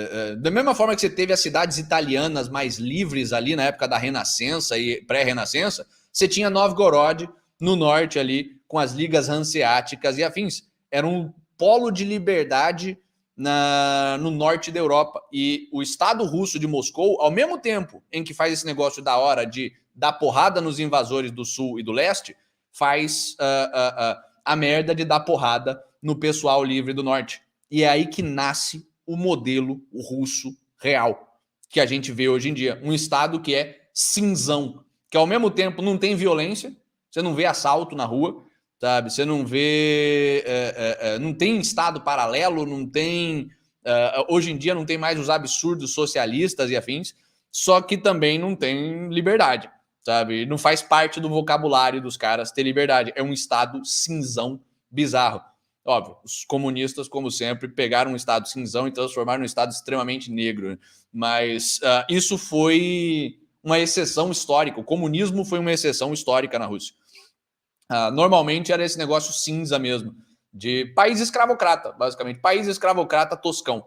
Da mesma forma que você teve as cidades italianas mais livres ali na época da Renascença e pré-Renascença, você tinha Novgorod no norte ali, com as ligas hanseáticas e afins. Era um polo de liberdade no norte da Europa. E o Estado russo de Moscou, ao mesmo tempo em que faz esse negócio da hora de dar porrada nos invasores do sul e do leste, faz a merda de dar porrada no pessoal livre do norte. E é aí que nasce o modelo russo real, que a gente vê hoje em dia. Um Estado que é cinzão, que ao mesmo tempo não tem violência, você não vê assalto na rua, sabe? Você não vê... não tem Estado paralelo, não tem... hoje em dia não tem mais os absurdos socialistas e afins, só que também não tem liberdade, sabe? Não faz parte do vocabulário dos caras ter liberdade. É um Estado cinzão bizarro. Óbvio, os comunistas, como sempre, pegaram um Estado cinzão e transformaram num Estado extremamente negro. Né? Mas isso foi uma exceção histórica. O comunismo foi uma exceção histórica na Rússia. Normalmente era esse negócio cinza mesmo, de país escravocrata, basicamente. País escravocrata toscão.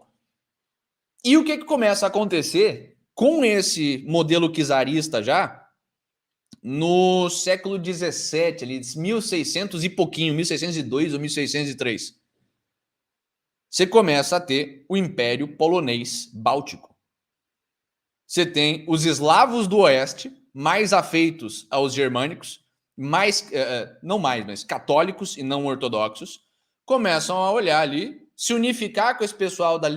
E o que começa a acontecer com esse modelo czarista já no século XVII, ali, 1600 e pouquinho, 1602 ou 1603, você começa a ter o Império Polonês Báltico. Você tem os eslavos do oeste, mais afeitos aos germânicos, não mais, mas católicos e não ortodoxos, começam a olhar ali, se unificar com esse pessoal da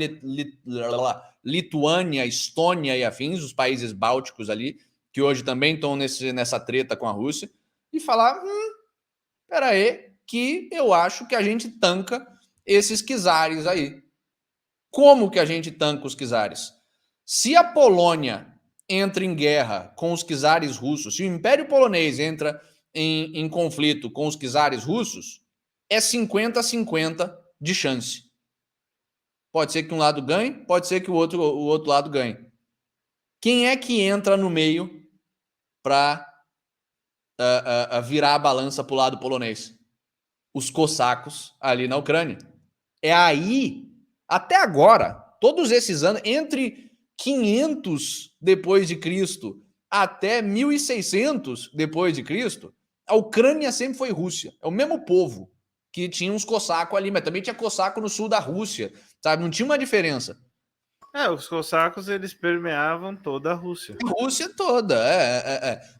Lituânia, Estônia e afins, os países bálticos ali, que hoje também estão nessa treta com a Rússia, e falar, espera aí, que eu acho que a gente tanca esses czares aí. Como que a gente tanca os czares? Se a Polônia entra em guerra com os czares russos, se o Império Polonês entra em conflito com os czares russos, é 50-50 de chance. Pode ser que um lado ganhe, pode ser que o outro lado ganhe. Quem é que entra no meio para virar a balança para o lado polonês? Os cossacos ali na Ucrânia. É aí, até agora, todos esses anos, entre 500 depois de Cristo até 1600 depois de Cristo, a Ucrânia sempre foi Rússia. É o mesmo povo que tinha uns cossacos ali, mas também tinha cosaco no sul da Rússia, sabe? Não tinha uma diferença. Os cossacos, eles permeavam toda a Rússia. A Rússia toda,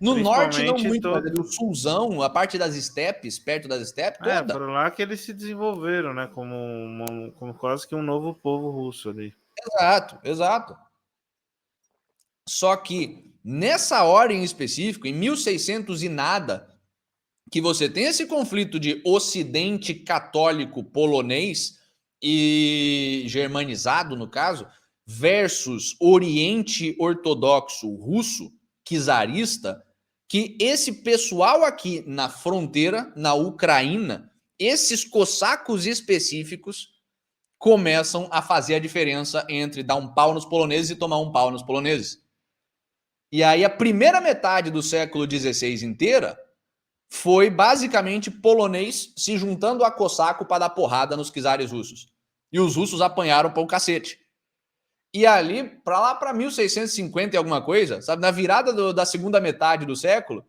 No norte não muito, mas ali o sulzão, a parte das estepes, perto das estepes, toda. Foram lá que eles se desenvolveram, né? Como quase que um novo povo russo ali. Exato, exato. Só que nessa hora em específico, em 1600 e nada, que você tem esse conflito de ocidente católico polonês e germanizado, no caso, versus oriente ortodoxo russo, czarista, que esse pessoal aqui na fronteira, na Ucrânia, esses cossacos específicos começam a fazer a diferença entre dar um pau nos poloneses e tomar um pau nos poloneses. E aí a primeira metade do século XVI inteira foi basicamente polonês se juntando a cosaco para dar porrada nos czares russos. E os russos apanharam para o cacete. E ali, para lá para 1650 e alguma coisa, sabe, na virada da segunda metade do século,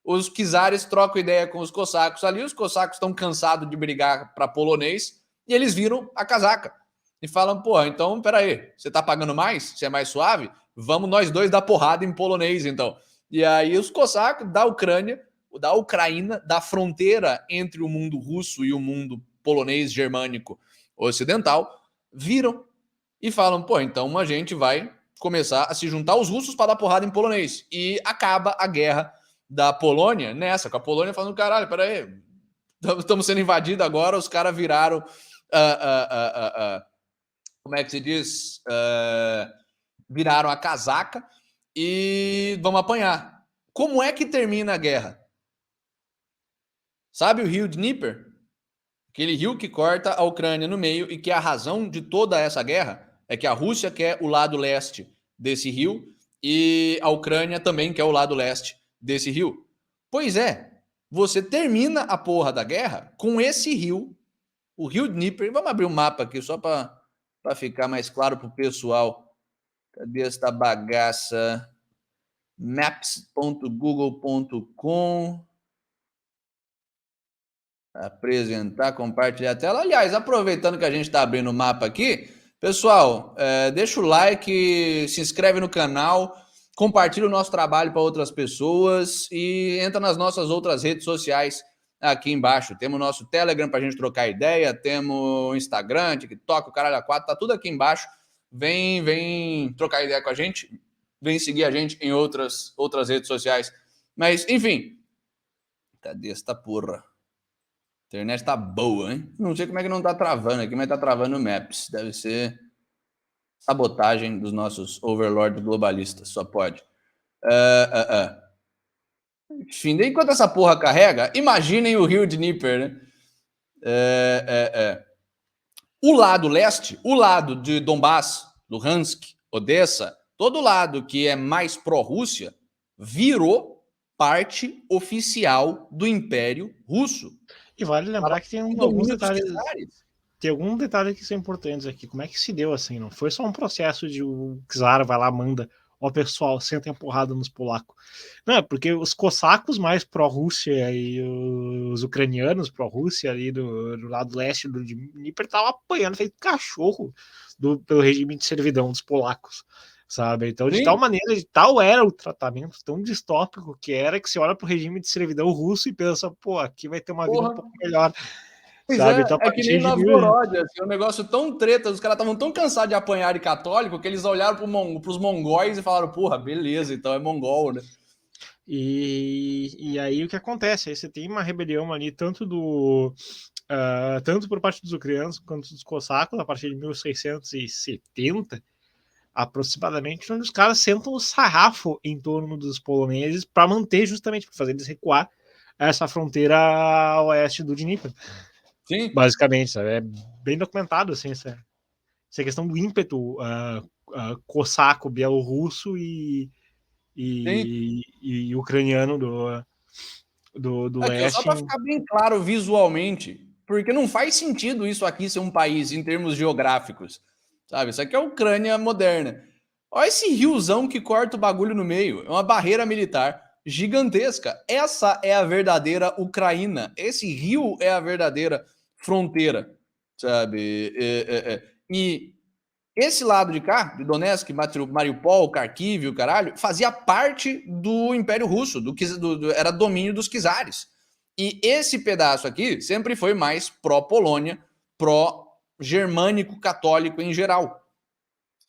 os czares trocam ideia com os cossacos ali, os cossacos estão cansados de brigar para polonês, e eles viram a casaca. E falam, pô, então, peraí, você tá pagando mais? Você é mais suave? Vamos nós dois dar porrada em polonês, então. E aí os cossacos da Ucrânia, da fronteira entre o mundo russo e o mundo polonês germânico ocidental, viram e falam, pô, então a gente vai começar a se juntar aos russos para dar porrada em polonês. E acaba a guerra da Polônia nessa, com a Polônia falando, caralho, peraí, estamos sendo invadidos agora, os caras viraram, como é que se diz? Viraram a casaca e vamos apanhar. Como é que termina a guerra? Sabe o rio Dnieper? Aquele rio que corta a Ucrânia no meio e que a razão de toda essa guerra é que a Rússia quer o lado leste desse rio e a Ucrânia também quer o lado leste desse rio. Pois é, você termina a porra da guerra com esse rio, o rio Dnieper. Vamos abrir um mapa aqui só para ficar mais claro para o pessoal. Cadê esta bagaça? Maps.google.com. Apresentar, compartilhar a tela. Aliás, aproveitando que a gente está abrindo o mapa aqui, pessoal, deixa o like, se inscreve no canal, compartilha o nosso trabalho para outras pessoas e entra nas nossas outras redes sociais aqui embaixo. Temos o nosso Telegram para a gente trocar ideia, temos o Instagram, TikTok, o Caralho A4, tá tudo aqui embaixo. Vem trocar ideia com a gente, vem seguir a gente em outras redes sociais. Mas, enfim, cadê esta porra? A internet tá boa, hein? Não sei como é que não tá travando aqui, mas tá travando o Maps. Deve ser sabotagem dos nossos overlords globalistas, só pode. Enfim, enquanto essa porra carrega, imaginem o rio Dnieper, né? O lado leste, o lado de Donbass, Luhansk, Odessa, todo lado que é mais pró-Rússia, virou parte oficial do Império Russo. E vale lembrar que tem alguns detalhes que são importantes aqui. Como é que se deu assim? Não foi só um processo de o czar vai lá, manda, ó pessoal, sentem a porrada nos polacos. Não, é porque os cossacos mais pró-Rússia e os ucranianos pró-Rússia ali do lado leste do Dnieper estavam apanhando feito cachorro pelo regime de servidão dos polacos. Sabe? Então, de tal maneira, de tal era o tratamento tão distópico que era, que você olha pro regime de servidão russo e pensa, pô, aqui vai ter uma vida um pouco melhor. Pois sabe? Então, é que nem Novgorod, assim, um negócio tão treta, os caras estavam tão cansados de apanhar de católico que eles olharam pros mongóis e falaram, porra, beleza, então é mongol, né? E aí o que acontece? Aí você tem uma rebelião ali, tanto por parte dos ucranianos quanto dos cossacos, a partir de 1670, aproximadamente, onde os caras sentam o sarrafo em torno dos poloneses para manter, justamente, para fazer eles recuar essa fronteira a oeste do Dnieper. Sim. Basicamente, sabe? É bem documentado assim, essa questão do ímpeto cossaco, bielorrusso e ucraniano do leste. Só para ficar bem claro visualmente, porque não faz sentido isso aqui ser um país em termos geográficos, sabe? Isso aqui é a Ucrânia moderna. Olha esse riozão que corta o bagulho no meio, é uma barreira militar gigantesca. Essa é a verdadeira Ucraína, esse rio é a verdadeira fronteira, sabe? E esse lado de cá, de Donetsk, Mariupol, Kharkiv, o caralho, fazia parte do Império Russo, era domínio dos czares. E esse pedaço aqui sempre foi mais pró-Polônia, pró-germânico católico em geral.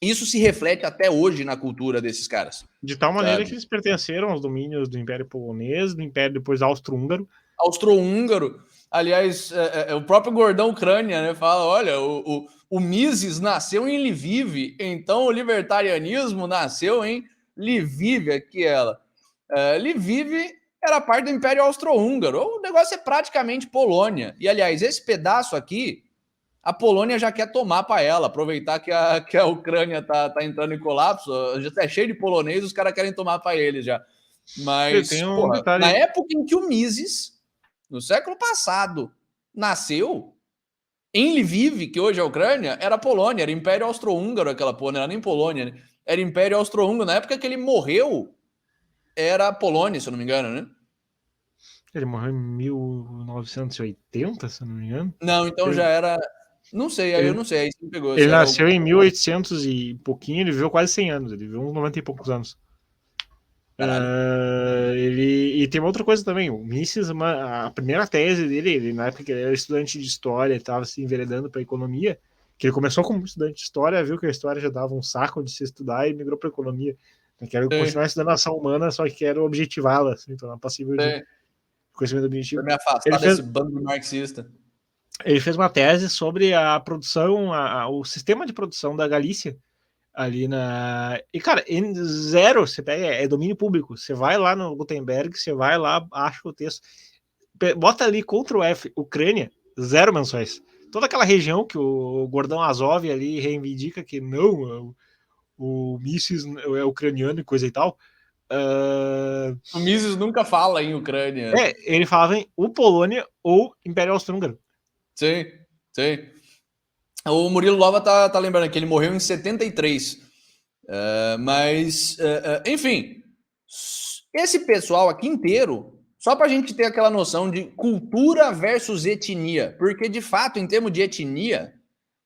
Isso se reflete até hoje na cultura desses caras. De tal maneira que eles pertenceram aos domínios do Império Polonês, do Império depois Austro-Húngaro. Austro-Húngaro. Aliás, o próprio Gordão Ucrânia, né, fala, olha, o Mises nasceu em Lviv, então o libertarianismo nasceu em Lviv, aqui ela. Lviv era parte do Império Austro-Húngaro. O negócio é praticamente Polônia. E, aliás, esse pedaço aqui, a Polônia já quer tomar para ela, aproveitar que a Ucrânia tá entrando em colapso, já tá cheio de polonês, os caras querem tomar para eles já. Mas, na época em que o Mises, no século passado, nasceu, em Lviv, que hoje é a Ucrânia, era Polônia, era Império Austro-Húngaro aquela porra, não era nem Polônia, né? Era Império Austro-Húngaro. Na época que ele morreu, era Polônia, se eu não me engano, né? Ele morreu em 1980, se eu não me engano. Não, então já era... Não sei, aí eu não sei, aí você me pegou. Ele nasceu em 1800 e pouquinho, ele viveu quase 100 anos, ele viveu uns 90 e poucos anos. E tem uma outra coisa também, o Mises, a primeira tese dele, ele, na época que ele era estudante de história, estava se enveredando para economia, que ele começou como estudante de história, viu que a história já dava um saco de se estudar e migrou para economia. Quero continuar estudando a ação humana, só que quero objetivá-la, assim, tornar passível de conhecimento objetivo. Pra me afastar desse bando marxista. Ele fez uma tese sobre a produção, o sistema de produção da Galícia ali na... E, cara, zero, você pega, é domínio público. Você vai lá no Gutenberg, você vai lá, acha o texto, bota ali Ctrl F, Ucrânia, 0 menções. Toda aquela região que o Gordão Azov ali reivindica que não, o Mises é ucraniano e coisa e tal. O Mises nunca fala em Ucrânia. Ele falava em ou Polônia ou Império Austro-Húngaro. Sim. O Murilo Lova tá lembrando que ele morreu em 73. Enfim, esse pessoal aqui inteiro, só pra gente ter aquela noção de cultura versus etnia, porque de fato, em termos de etnia,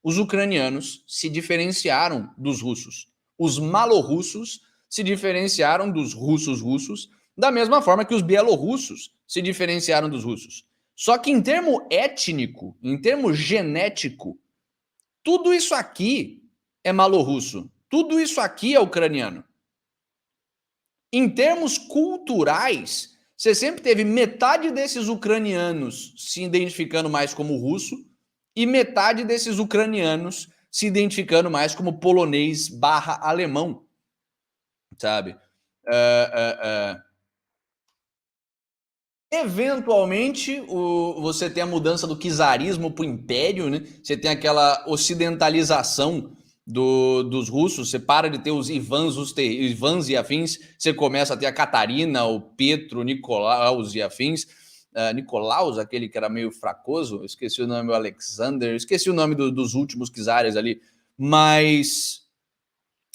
os ucranianos se diferenciaram dos russos. Os malorussos se diferenciaram dos russos, da mesma forma que os bielorrussos se diferenciaram dos russos. Só que em termo étnico, em termo genético, tudo isso aqui é malorrusso. Tudo isso aqui é ucraniano. Em termos culturais, você sempre teve metade desses ucranianos se identificando mais como russo e metade desses ucranianos se identificando mais como polonês / alemão, sabe? Eventualmente, você tem a mudança do czarismo para o império, né? Você tem aquela ocidentalização dos russos, você para de ter os Ivans e afins, você começa a ter a Catarina, o Petro, Nicolaus e afins. Nicolaus, aquele que era meio fracoso, esqueci o nome, o Alexander, esqueci o nome dos últimos czares ali, mas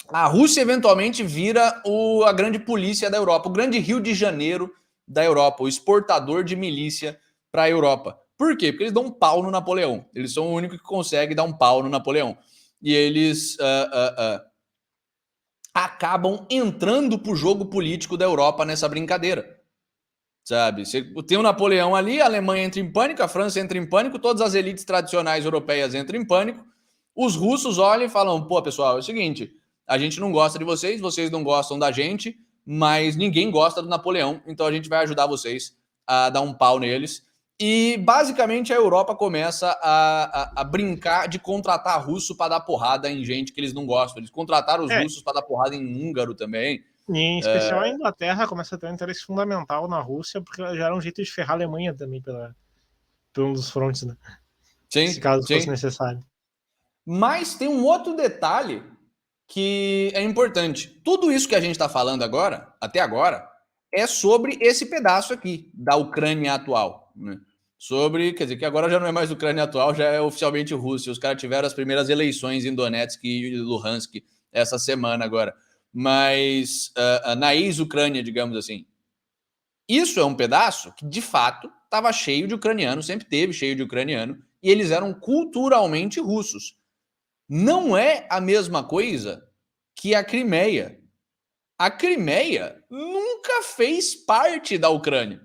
a Rússia eventualmente vira a grande polícia da Europa, o grande Rio de Janeiro da Europa, o exportador de milícia para a Europa. Por quê? Porque eles dão um pau no Napoleão. Eles são o único que consegue dar um pau no Napoleão. E eles acabam entrando para o jogo político da Europa nessa brincadeira. Sabe? Você tem o Napoleão ali, a Alemanha entra em pânico, a França entra em pânico, todas as elites tradicionais europeias entram em pânico. Os russos olham e falam, pô, pessoal, é o seguinte, a gente não gosta de vocês, vocês não gostam da gente, mas ninguém gosta do Napoleão, então a gente vai ajudar vocês a dar um pau neles. E basicamente a Europa começa a brincar de contratar russo para dar porrada em gente que eles não gostam. Eles contrataram os russos para dar porrada em húngaro também. E em especial a Inglaterra começa a ter um interesse fundamental na Rússia, porque já era um jeito de ferrar a Alemanha também por um dos frontes, né? Sim, se caso fosse necessário. Mas tem um outro detalhe que é importante. Tudo isso que a gente está falando agora, até agora, é sobre esse pedaço aqui da Ucrânia atual, né? sobre, quer dizer, que agora já não é mais Ucrânia atual, já é oficialmente Rússia. Os caras tiveram as primeiras eleições em Donetsk e Luhansk essa semana agora. Mas na ex-Ucrânia, digamos assim. Isso é um pedaço que, de fato, estava cheio de ucraniano, sempre teve cheio de ucraniano, e eles eram culturalmente russos. Não é a mesma coisa que a Crimeia. A Crimeia nunca fez parte da Ucrânia.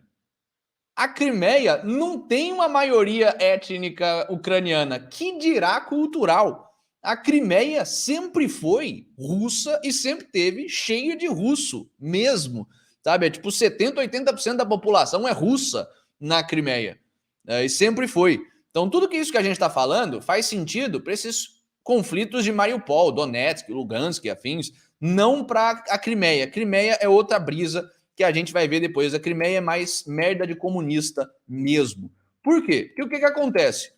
A Crimeia não tem uma maioria étnica ucraniana, que dirá cultural. A Crimeia sempre foi russa e sempre teve cheia de russo mesmo, sabe? É tipo 70, 80% da população é russa na Crimeia. E sempre foi. Então, tudo que isso que a gente está falando faz sentido para esses conflitos de Mariupol, Donetsk, Lugansk e afins, não para a Crimeia. A Crimeia é outra brisa que a gente vai ver depois. A Crimeia é mais merda de comunista mesmo. Por quê? Porque o que acontece?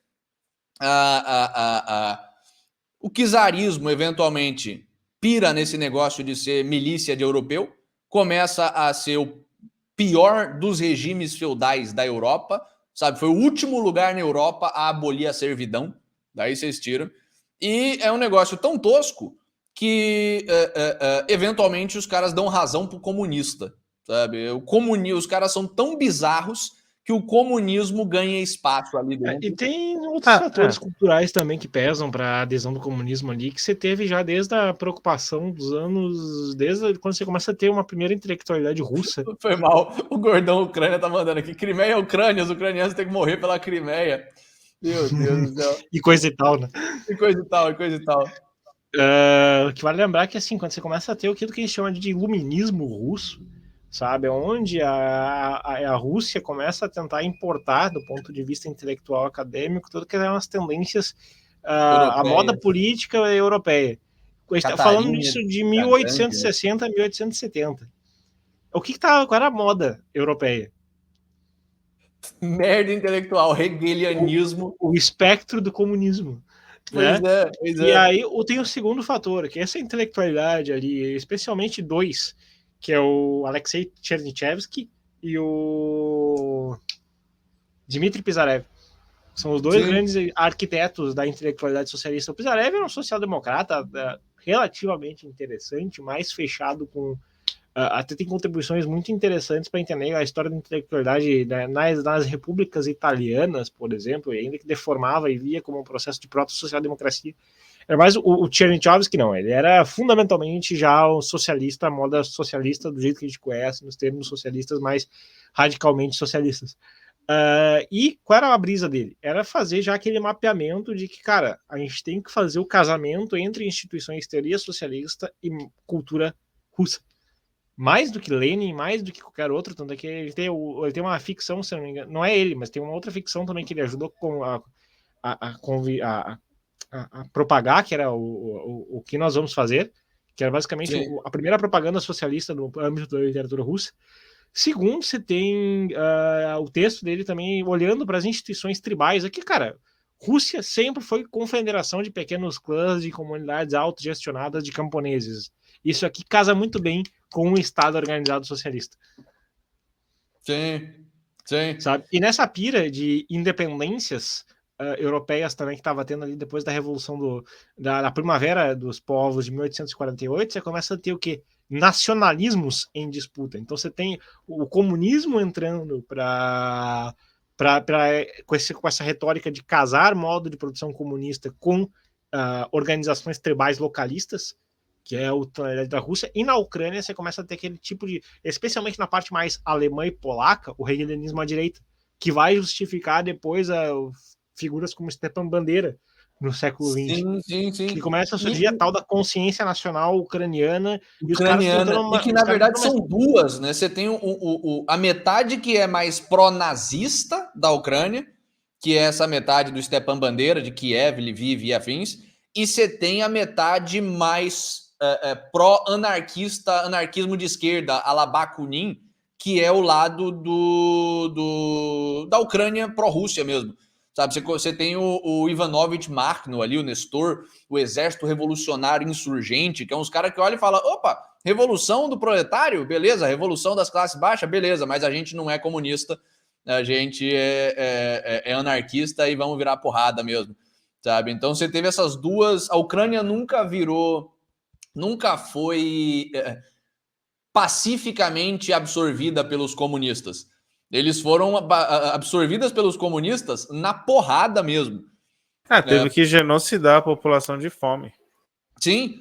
O czarismo, eventualmente, pira nesse negócio de ser milícia de europeu, começa a ser o pior dos regimes feudais da Europa, sabe? Foi o último lugar na Europa a abolir a servidão, daí vocês tiram. E é um negócio tão tosco que, eventualmente, os caras dão razão pro comunista, sabe? Os caras são tão bizarros que o comunismo ganha espaço ali dentro. E tem outros fatores culturais também que pesam para a adesão do comunismo ali, que você teve já desde a preocupação dos anos, desde quando você começa a ter uma primeira intelectualidade russa. Foi mal, o gordão Ucrânia tá mandando aqui, Crimeia é Ucrânia, os ucranianos têm que morrer pela Crimeia. Meu Deus do céu. E coisa e tal, né? E coisa e tal, e coisa e tal. Que vale lembrar que, assim, quando você começa a ter aquilo que eles chamam de iluminismo russo, sabe, onde a Rússia começa a tentar importar, do ponto de vista intelectual acadêmico, tudo que é umas tendências, a moda política europeia. A gente está falando disso de 1860 a 1870. Qual era a moda europeia? Merda intelectual, hegelianismo. O espectro do comunismo. Pois né? Pois e aí tem o segundo fator, que é essa intelectualidade ali, especialmente dois, que é o Alexei Chernyshevsky e o Dmitry Pisarev. São os dois grandes arquitetos da intelectualidade socialista. O Pisarev é um social-democrata relativamente interessante, mais fechado com... até tem contribuições muito interessantes para entender a história da intelectualidade, né, nas repúblicas italianas, por exemplo, e ainda que deformava e via como um processo de proto-social-democracia. Era mais o Chernyshevsky, não. Ele era fundamentalmente já um socialista, a moda socialista do jeito que a gente conhece, nos termos socialistas mais radicalmente socialistas. E qual era a brisa dele? Era fazer já aquele mapeamento de que, cara, a gente tem que fazer o casamento entre instituições teoria socialista e cultura russa. Mais do que Lenin, mais do que qualquer outro, tanto é que ele tem uma ficção, se não me engano, não é ele, mas tem uma outra ficção também que ele ajudou a propagar, que era o que nós vamos fazer, que era basicamente a primeira propaganda socialista no âmbito da literatura russa. Segundo, você tem o texto dele também olhando para as instituições tribais. Aqui, cara, Rússia sempre foi confederação de pequenos clãs, de comunidades autogestionadas de camponeses. Isso aqui casa muito bem com um Estado organizado socialista. Sim. Sabe? E nessa pira de independências europeias também que estava tendo ali depois da Revolução da Primavera dos Povos de 1848, você começa a ter o quê? Nacionalismos em disputa. Então você tem o comunismo entrando com essa retórica de casar modo de produção comunista com organizações tribais localistas, que é a tonalidade da Rússia, e na Ucrânia você começa a ter aquele tipo de, especialmente na parte mais alemã e polaca, o hegelianismo à direita, que vai justificar depois figuras como Stepan Bandeira no século XX. Sim. Que começa a surgir a tal da consciência nacional ucraniana. E que, na verdade, são duas, né? Você tem a metade que é mais pró-nazista da Ucrânia, que é essa metade do Stepan Bandeira, de Kiev, Lviv e afins, e você tem a metade mais pró-anarquista, anarquismo de esquerda, a la Bakunin, que é o lado da Ucrânia pró-Rússia mesmo. Sabe, você tem o Ivanovich Makhno ali, o Nestor, o Exército Revolucionário Insurgente, que é uns caras que olham e falam, opa, revolução do proletário, beleza, revolução das classes baixas, beleza, mas a gente não é comunista, a gente é anarquista e vamos virar porrada mesmo, sabe? Então você teve essas duas. A Ucrânia nunca foi pacificamente absorvida pelos comunistas. Eles foram absorvidas pelos comunistas na porrada mesmo. Teve que genocidar a população de fome. Sim,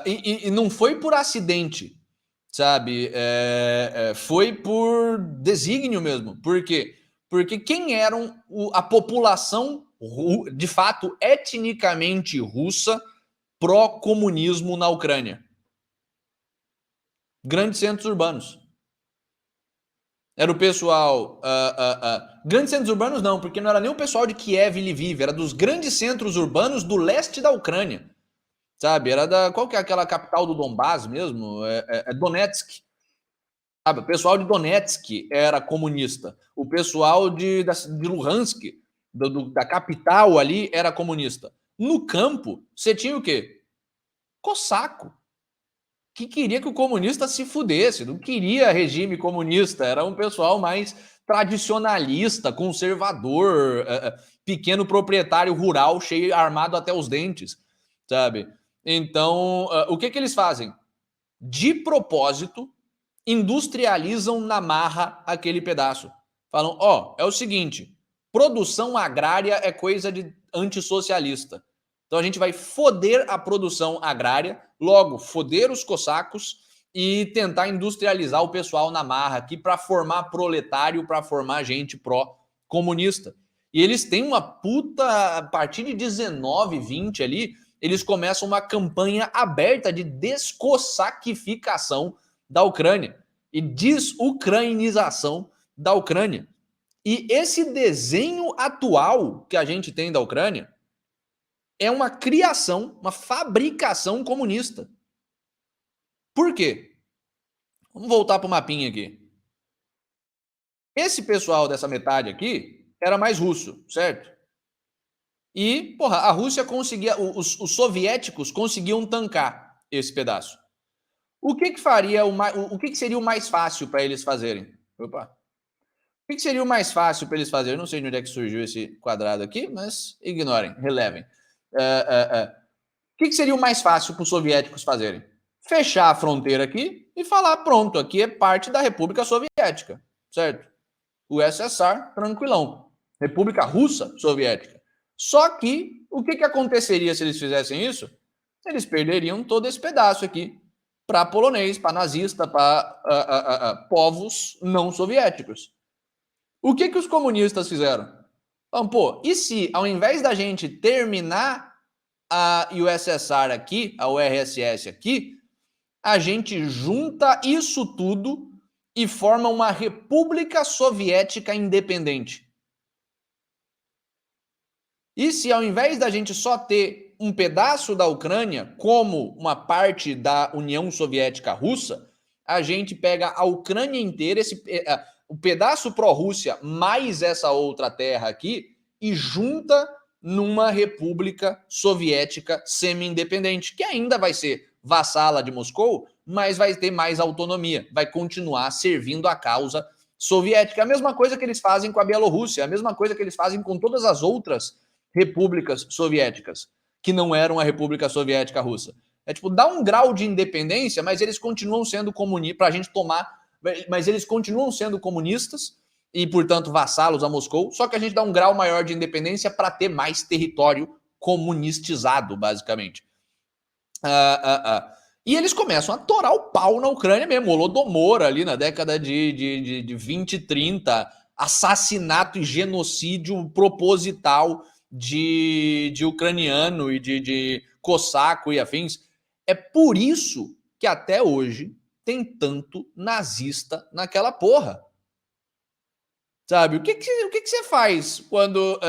e não foi por acidente, sabe? Foi por desígnio mesmo. Por quê? Porque quem eram a população, de fato, etnicamente russa, pró-comunismo na Ucrânia? Grandes centros urbanos. Era o pessoal... grandes centros urbanos não, porque não era nem o pessoal de Kiev e Lviv, era dos grandes centros urbanos do leste da Ucrânia. Sabe, era da... Qual que é aquela capital do Donbás mesmo? Donetsk. Sabe, o pessoal de Donetsk era comunista. O pessoal de Luhansk, da capital ali, era comunista. No campo, você tinha o quê? Cossaco. Que queria que o comunista se fudesse, não queria regime comunista, era um pessoal mais tradicionalista, conservador, pequeno proprietário rural, cheio, armado até os dentes, sabe? Então, o que eles fazem? De propósito, industrializam na marra aquele pedaço. Falam, é o seguinte, produção agrária é coisa de antissocialista. Então a gente vai foder a produção agrária, logo foder os cossacos e tentar industrializar o pessoal na marra aqui para formar proletário, para formar gente pró-comunista. E eles têm uma puta... A partir de 19, 20 ali, eles começam uma campanha aberta de descossaquificação da Ucrânia e desucranização da Ucrânia. E esse desenho atual que a gente tem da Ucrânia é uma criação, uma fabricação comunista. Por quê? Vamos voltar para o mapinha aqui. Esse pessoal dessa metade aqui era mais russo, certo? E, a Rússia conseguia... Os soviéticos conseguiam tancar esse pedaço. O que seria o mais fácil para eles fazerem? Opa. O que seria o mais fácil para eles fazerem? Eu não sei de onde é que surgiu esse quadrado aqui, mas ignorem, relevem. O que seria o mais fácil para os soviéticos fazerem? Fechar a fronteira aqui e falar, pronto, aqui é parte da República Soviética, certo? O USSR, tranquilão. República Russa Soviética. Só que, o que aconteceria se eles fizessem isso? Eles perderiam todo esse pedaço aqui para polonês, para nazista, para povos não soviéticos. O que os comunistas fizeram? Então, e se ao invés da gente terminar a USSR aqui, a URSS aqui, a gente junta isso tudo e forma uma República Soviética independente? E se ao invés da gente só ter um pedaço da Ucrânia como uma parte da União Soviética Russa, a gente pega a Ucrânia inteira, o pedaço pró-Rússia mais essa outra terra aqui e junta numa República Soviética semi-independente, que ainda vai ser vassala de Moscou, mas vai ter mais autonomia, vai continuar servindo a causa soviética. A mesma coisa que eles fazem com a Bielorrússia, a mesma coisa que eles fazem com todas as outras repúblicas soviéticas, que não eram a República Soviética Russa. Dá um grau de independência, mas eles continuam sendo comunistas, para a gente tomar, mas eles continuam sendo comunistas e, portanto, vassalos a Moscou, só que a gente dá um grau maior de independência para ter mais território comunistizado, basicamente. E eles começam a torar o pau na Ucrânia mesmo. Holodomor ali na década de 20 e 30, assassinato e genocídio proposital de ucraniano e de cossaco e afins. É por isso que até hoje tem tanto nazista naquela porra. Sabe? O que você faz quando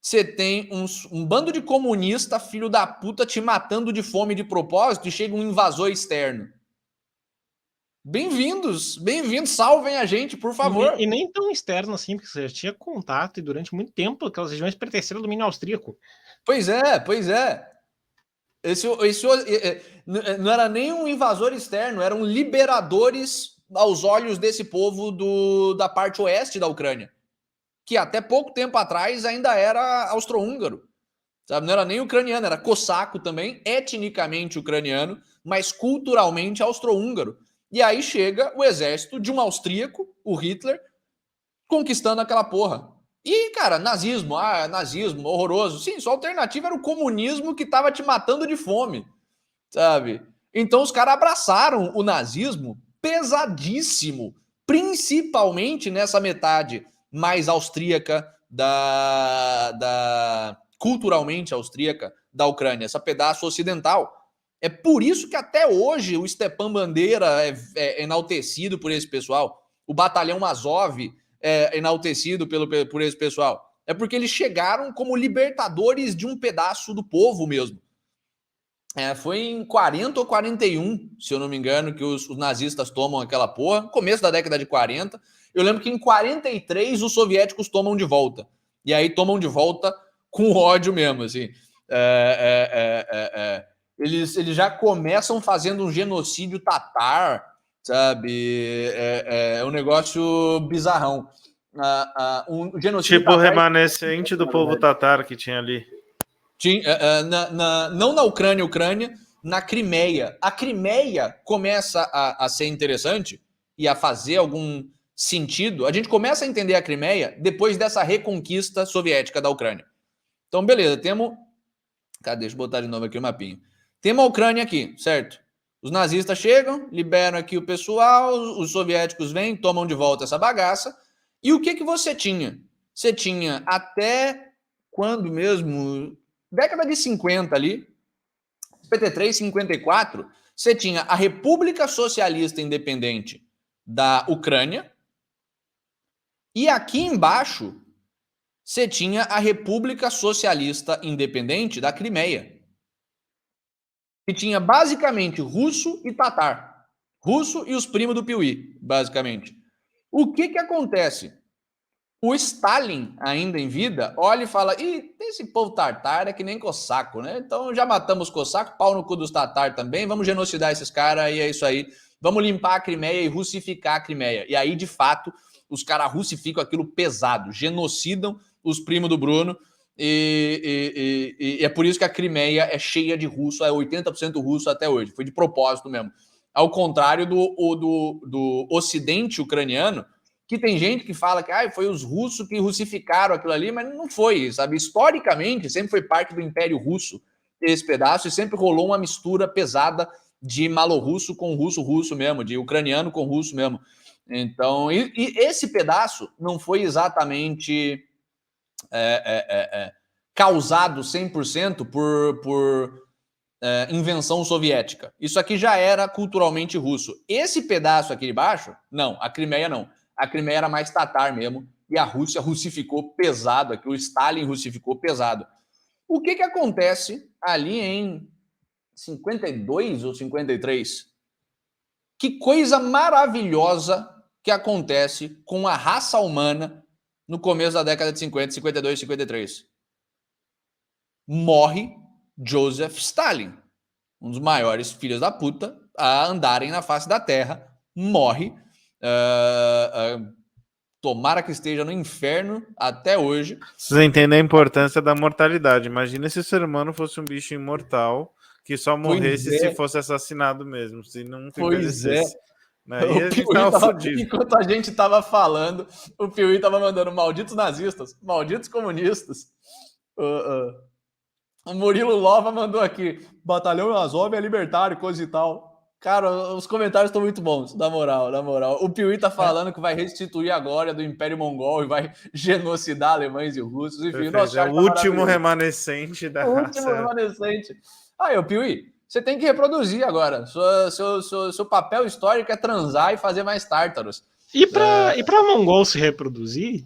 você tem um bando de comunista, filho da puta, te matando de fome de propósito e chega um invasor externo? Bem-vindos, salvem a gente, por favor. E nem tão externo assim, porque você já tinha contato e durante muito tempo aquelas regiões pertenceram ao domínio austríaco. Pois é. Esse não era nem um invasor externo, eram liberadores aos olhos desse povo da parte oeste da Ucrânia, que até pouco tempo atrás ainda era austro-húngaro. Sabe? Não era nem ucraniano, era cosaco também, etnicamente ucraniano, mas culturalmente austro-húngaro. E aí chega o exército de um austríaco, o Hitler, conquistando aquela porra. E, cara, nazismo horroroso. Sim, sua alternativa era o comunismo que tava te matando de fome, sabe? Então os caras abraçaram o nazismo pesadíssimo, principalmente nessa metade mais austríaca culturalmente austríaca da Ucrânia, essa pedaço ocidental. É por isso que até hoje o Stepan Bandeira é enaltecido por esse pessoal, o batalhão Azov é enaltecido por esse pessoal. É porque eles chegaram como libertadores de um pedaço do povo mesmo. Foi em 40 ou 41, se eu não me engano, que os nazistas tomam aquela porra, começo da década de 40. Eu lembro que em 43 os soviéticos tomam de volta. E aí tomam de volta com ódio mesmo, assim. Eles já começam fazendo um genocídio tatar, sabe? É um negócio bizarrão. Um genocídio tipo o remanescente do povo tatar que tinha ali. Não na Ucrânia, na Crimeia. A Crimeia começa a ser interessante e a fazer algum sentido. A gente começa a entender a Crimeia depois dessa reconquista soviética da Ucrânia. Então, beleza, temos... Cadê? Deixa eu botar de novo aqui o mapinha. Temos a Ucrânia aqui, certo? Os nazistas chegam, liberam aqui o pessoal, os soviéticos vêm, tomam de volta essa bagaça. E o que você tinha? Você tinha até quando mesmo... Década de 50 ali, 53, 54, você tinha a República Socialista Independente da Ucrânia e aqui embaixo você tinha a República Socialista Independente da Crimeia, que tinha basicamente russo e tatar. Russo e os primos do Piuí, basicamente. O que acontece? O Stalin, ainda em vida, olha e fala: ih, esse povo tatar é que nem cosaco, né? Então já matamos cosaco, pau no cu dos tatar também, vamos genocidar esses caras e é isso aí. Vamos limpar a Crimeia e russificar a Crimeia. E aí, de fato, os caras russificam aquilo pesado, genocidam os primos do Bruno e é por isso que a Crimeia é cheia de russo, é 80% russo até hoje. Foi de propósito mesmo. Ao contrário do ocidente ucraniano, que tem gente que fala que foi os russos que russificaram aquilo ali, mas não foi, sabe? Historicamente, sempre foi parte do Império Russo esse pedaço e sempre rolou uma mistura pesada de malorrusso com russo mesmo, de ucraniano com russo mesmo. Então, e esse pedaço não foi exatamente causado 100% por invenção soviética. Isso aqui já era culturalmente russo. Esse pedaço aqui de baixo, não, a Crimeia não. A Crimeia era mais tatar mesmo, e a Rússia russificou pesado aqui, o Stalin russificou pesado. O que acontece ali em 52 ou 53? Que coisa maravilhosa que acontece com a raça humana no começo da década de 50, 52, 53. Morre Joseph Stalin, um dos maiores filhos da puta a andarem na face da Terra, morre. Tomara que esteja no inferno até hoje. Vocês entendem a importância da mortalidade. Imagina se o ser humano fosse um bicho imortal que só morresse se fosse assassinado mesmo, se não envelhecesse. Aí a gente tava fodido. Enquanto a gente tava falando, o Piuí tava mandando malditos nazistas, malditos comunistas. O Murilo Lova mandou aqui: Batalhão Azov é libertário, coisa e tal. Cara, os comentários estão muito bons, na moral. O Piuí tá falando que vai restituir a glória do Império Mongol e vai genocidar alemães e russos. Enfim, nossa, é o último remanescente da raça. O último remanescente. Aí, Piuí, você tem que reproduzir agora. Seu papel histórico é transar e fazer mais tártaros. E pra mongol se reproduzir?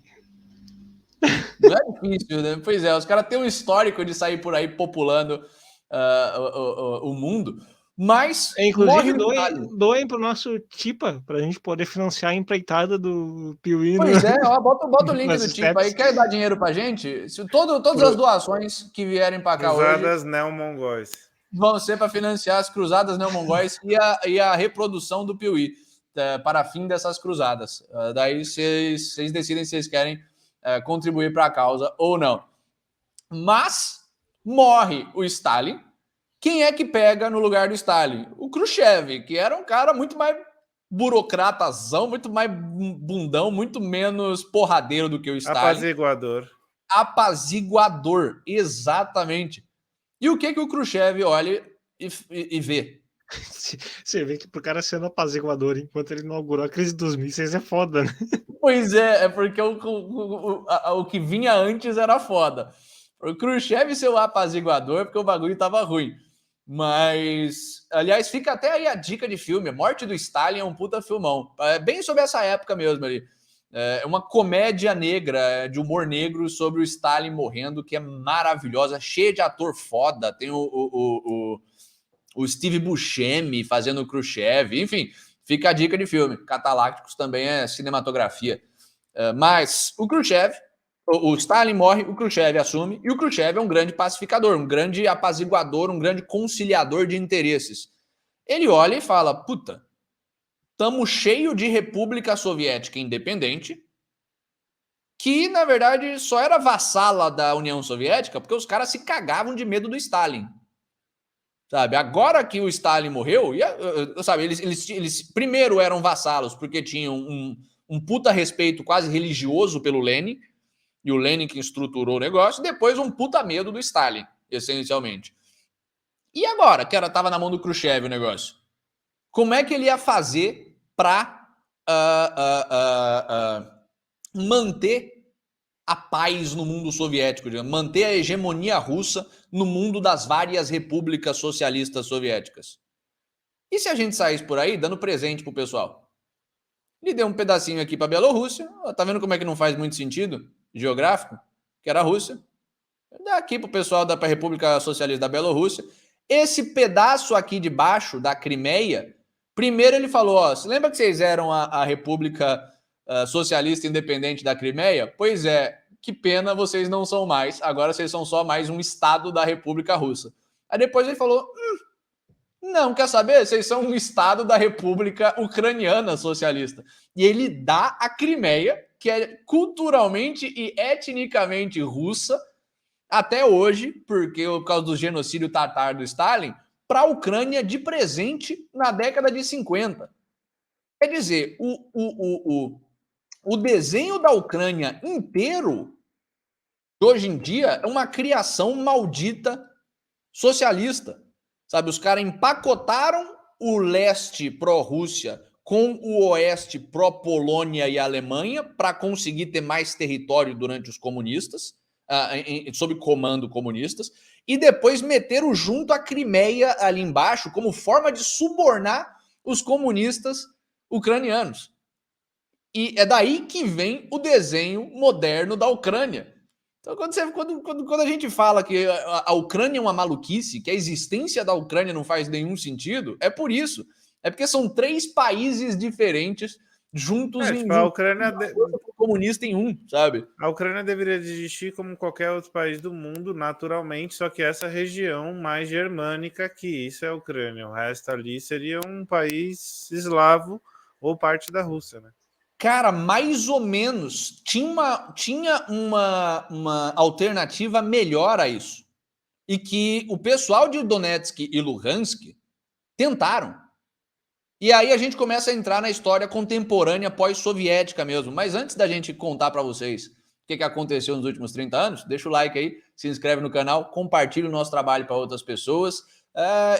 Não é difícil, né? Pois é, os caras têm um histórico de sair por aí populando o mundo. Mas, inclusive, doem pro nosso Tipa, pra gente poder financiar a empreitada do Piuí. Pois bota o link do Tipa aí. Quer dar dinheiro pra gente? Todas as doações que vierem pra cá hoje... Cruzadas neomongóis. Vão ser para financiar as cruzadas neomongóis e a reprodução do Piuí. para fim dessas cruzadas. Daí vocês decidem se vocês querem contribuir para a causa ou não. Mas morre o Stalin. Quem é que pega no lugar do Stalin? O Khrushchev, que era um cara muito mais burocratazão, muito mais bundão, muito menos porradeiro do que o Stalin. Apaziguador, exatamente. E o que o Khrushchev olha e vê? Você vê que pro cara sendo apaziguador enquanto ele inaugurou a crise de 2006 é foda, né? Pois é porque o que vinha antes era foda. O Khrushchev ser o apaziguador porque o bagulho tava ruim. Mas, aliás, fica até aí a dica de filme. A Morte do Stalin é um puta filmão. É bem sobre essa época mesmo ali. É uma comédia negra, de humor negro, sobre o Stalin morrendo, que é maravilhosa, cheia de ator foda. Tem o Steve Buscemi fazendo o Khrushchev. Enfim, fica a dica de filme. Catalácticos também é cinematografia. Mas o Khrushchev, o Stalin morre, o Khrushchev assume, e o Khrushchev é um grande pacificador, um grande apaziguador, um grande conciliador de interesses. Ele olha e fala, puta, estamos cheio de república soviética independente, que, na verdade, só era vassala da União Soviética porque os caras se cagavam de medo do Stalin. Sabe? Agora que o Stalin morreu, sabe, eles primeiro eram vassalos porque tinham um puta respeito quase religioso pelo Lenin, e o Lenin que estruturou o negócio, depois um puta medo do Stalin, essencialmente. E agora, que estava na mão do Khrushchev o negócio? Como é que ele ia fazer para manter a paz no mundo soviético, manter a hegemonia russa no mundo das várias repúblicas socialistas soviéticas? E se a gente saísse por aí dando presente pro pessoal? Ele deu um pedacinho aqui para a Bielorrússia. Tá vendo como é que não faz muito sentido geográfico? Que era a Rússia. Dá aqui pro pessoal da República Socialista da Bielorrússia. Esse pedaço aqui de baixo da Crimeia, primeiro ele falou, ó, você lembra que vocês eram a República Socialista Independente da Crimeia? Pois é, que pena, vocês não são mais. Agora vocês são só mais um estado da República Russa. Aí depois ele falou, não, quer saber? Vocês são um estado da República Ucraniana Socialista. E ele dá a Crimeia, que é culturalmente e etnicamente russa, até hoje, porque por causa do genocídio tatar do Stalin, para a Ucrânia de presente na década de 50. Quer dizer, o desenho da Ucrânia inteiro, hoje em dia, é uma criação maldita socialista. Sabe, os caras empacotaram o leste pró-Rússia com o oeste pró-Polônia e Alemanha para conseguir ter mais território durante os comunistas, sob comando comunistas, e depois meteram junto a Crimeia ali embaixo como forma de subornar os comunistas ucranianos. E é daí que vem o desenho moderno da Ucrânia. Então, quando a gente fala que a Ucrânia é uma maluquice, que a existência da Ucrânia não faz nenhum sentido, é por isso. É porque são 3 países diferentes juntos em a Ucrânia comunista em um, sabe? A Ucrânia deveria existir como qualquer outro país do mundo, naturalmente, só que essa região mais germânica aqui, isso é a Ucrânia. O resto ali seria um país eslavo ou parte da Rússia, né? Cara, mais ou menos. Tinha uma alternativa melhor a isso. E que o pessoal de Donetsk e Luhansk tentaram. E aí a gente começa a entrar na história contemporânea pós-soviética mesmo. Mas antes da gente contar para vocês o que aconteceu nos últimos 30 anos, deixa o like aí, se inscreve no canal, compartilha o nosso trabalho para outras pessoas.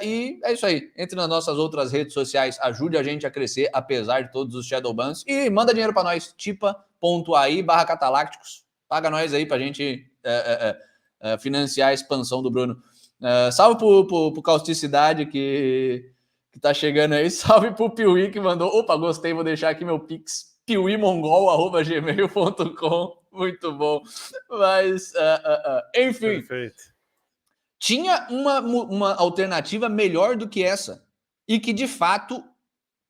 E é isso aí. Entre nas nossas outras redes sociais, ajude a gente a crescer, apesar de todos os Shadowbans. E manda dinheiro para nós, tipa.ai/catalácticos. Paga nós aí para a gente financiar a expansão do Bruno. Salve pro Causticidade que tá chegando aí. Salve pro Piuí que mandou. Opa, gostei, vou deixar aqui meu pix. piuimongol@gmail.com. Muito bom. Mas, enfim. Perfeito. Tinha uma alternativa melhor do que essa. E que, de fato,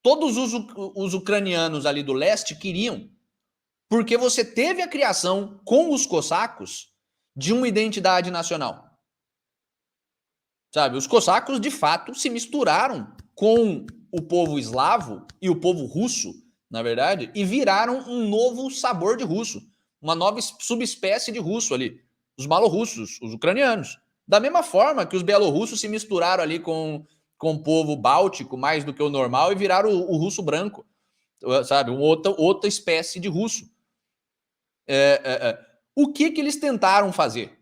todos os ucranianos ali do leste queriam. Porque você teve a criação com os cossacos de uma identidade nacional. Sabe, os cossacos, de fato, se misturaram com o povo eslavo e o povo russo, na verdade, e viraram um novo sabor de russo, uma nova subespécie de russo ali, os malorussos, os ucranianos. Da mesma forma que os belorussos se misturaram ali com o povo báltico mais do que o normal e viraram o russo branco, sabe? Outra espécie de russo. O que eles tentaram fazer?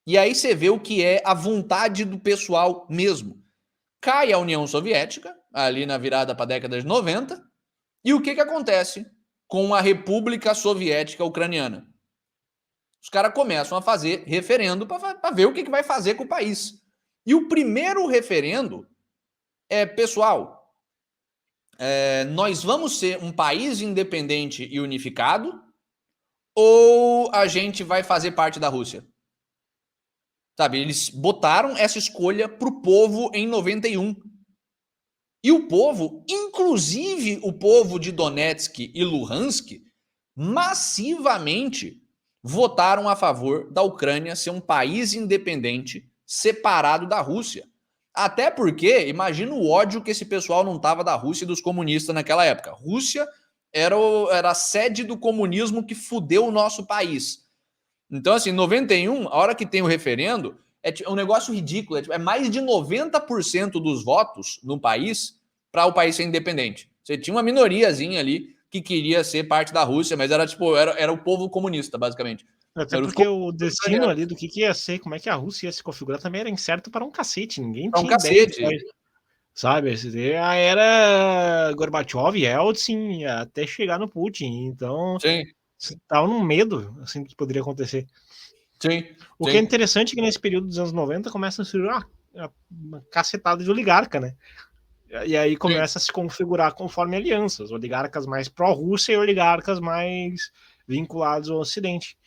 E aí você vê o que é a vontade do pessoal mesmo. Cai a União Soviética, ali na virada para a década de 90, e o que acontece com a República Soviética Ucraniana? Os caras começam a fazer referendo para ver o que vai fazer com o país. E o primeiro referendo é, pessoal, nós vamos ser um país independente e unificado ou a gente vai fazer parte da Rússia? Sabe, eles botaram essa escolha para o povo em 91. E o povo, inclusive o povo de Donetsk e Luhansk, massivamente votaram a favor da Ucrânia ser um país independente, separado da Rússia. Até porque, imagina o ódio que esse pessoal não tava da Rússia e dos comunistas naquela época. Rússia era a sede do comunismo que fudeu o nosso país. Então, assim, 91, a hora que tem o referendo, é um negócio ridículo. É mais de 90% dos votos no país para o país ser independente. Você tinha uma minoriazinha ali que queria ser parte da Rússia, mas era tipo, era o povo comunista, basicamente. Até porque o destino ali do que ia ser, como é que a Rússia ia se configurar, também era incerto para um cacete. Ninguém tinha ideia. Sabe? Era Gorbachev, Yeltsin, até chegar no Putin. Então, estava num medo assim, do que poderia acontecer. O que é interessante é que nesse período dos anos 90 começa a surgir uma cacetada de oligarca, né? E aí começa a se configurar conforme alianças, oligarcas mais pró-Rússia e oligarcas mais vinculados ao Ocidente.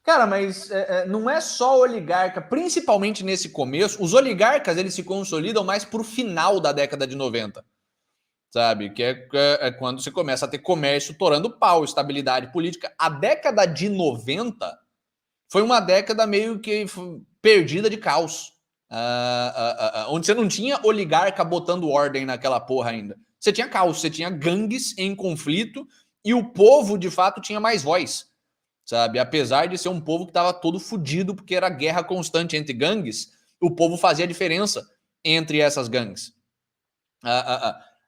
Cara, mas não é só oligarca, principalmente nesse começo, os oligarcas eles se consolidam mais pro final da década de 90, sabe? Que é quando você começa a ter comércio torando pau, estabilidade política. A década de 90 foi uma década meio que perdida de caos, onde você não tinha oligarca botando ordem naquela porra ainda. Você tinha caos, você tinha gangues em conflito e o povo, de fato, tinha mais voz. Sabe? Apesar de ser um povo que estava todo fudido porque era guerra constante entre gangues, o povo fazia a diferença entre essas gangues.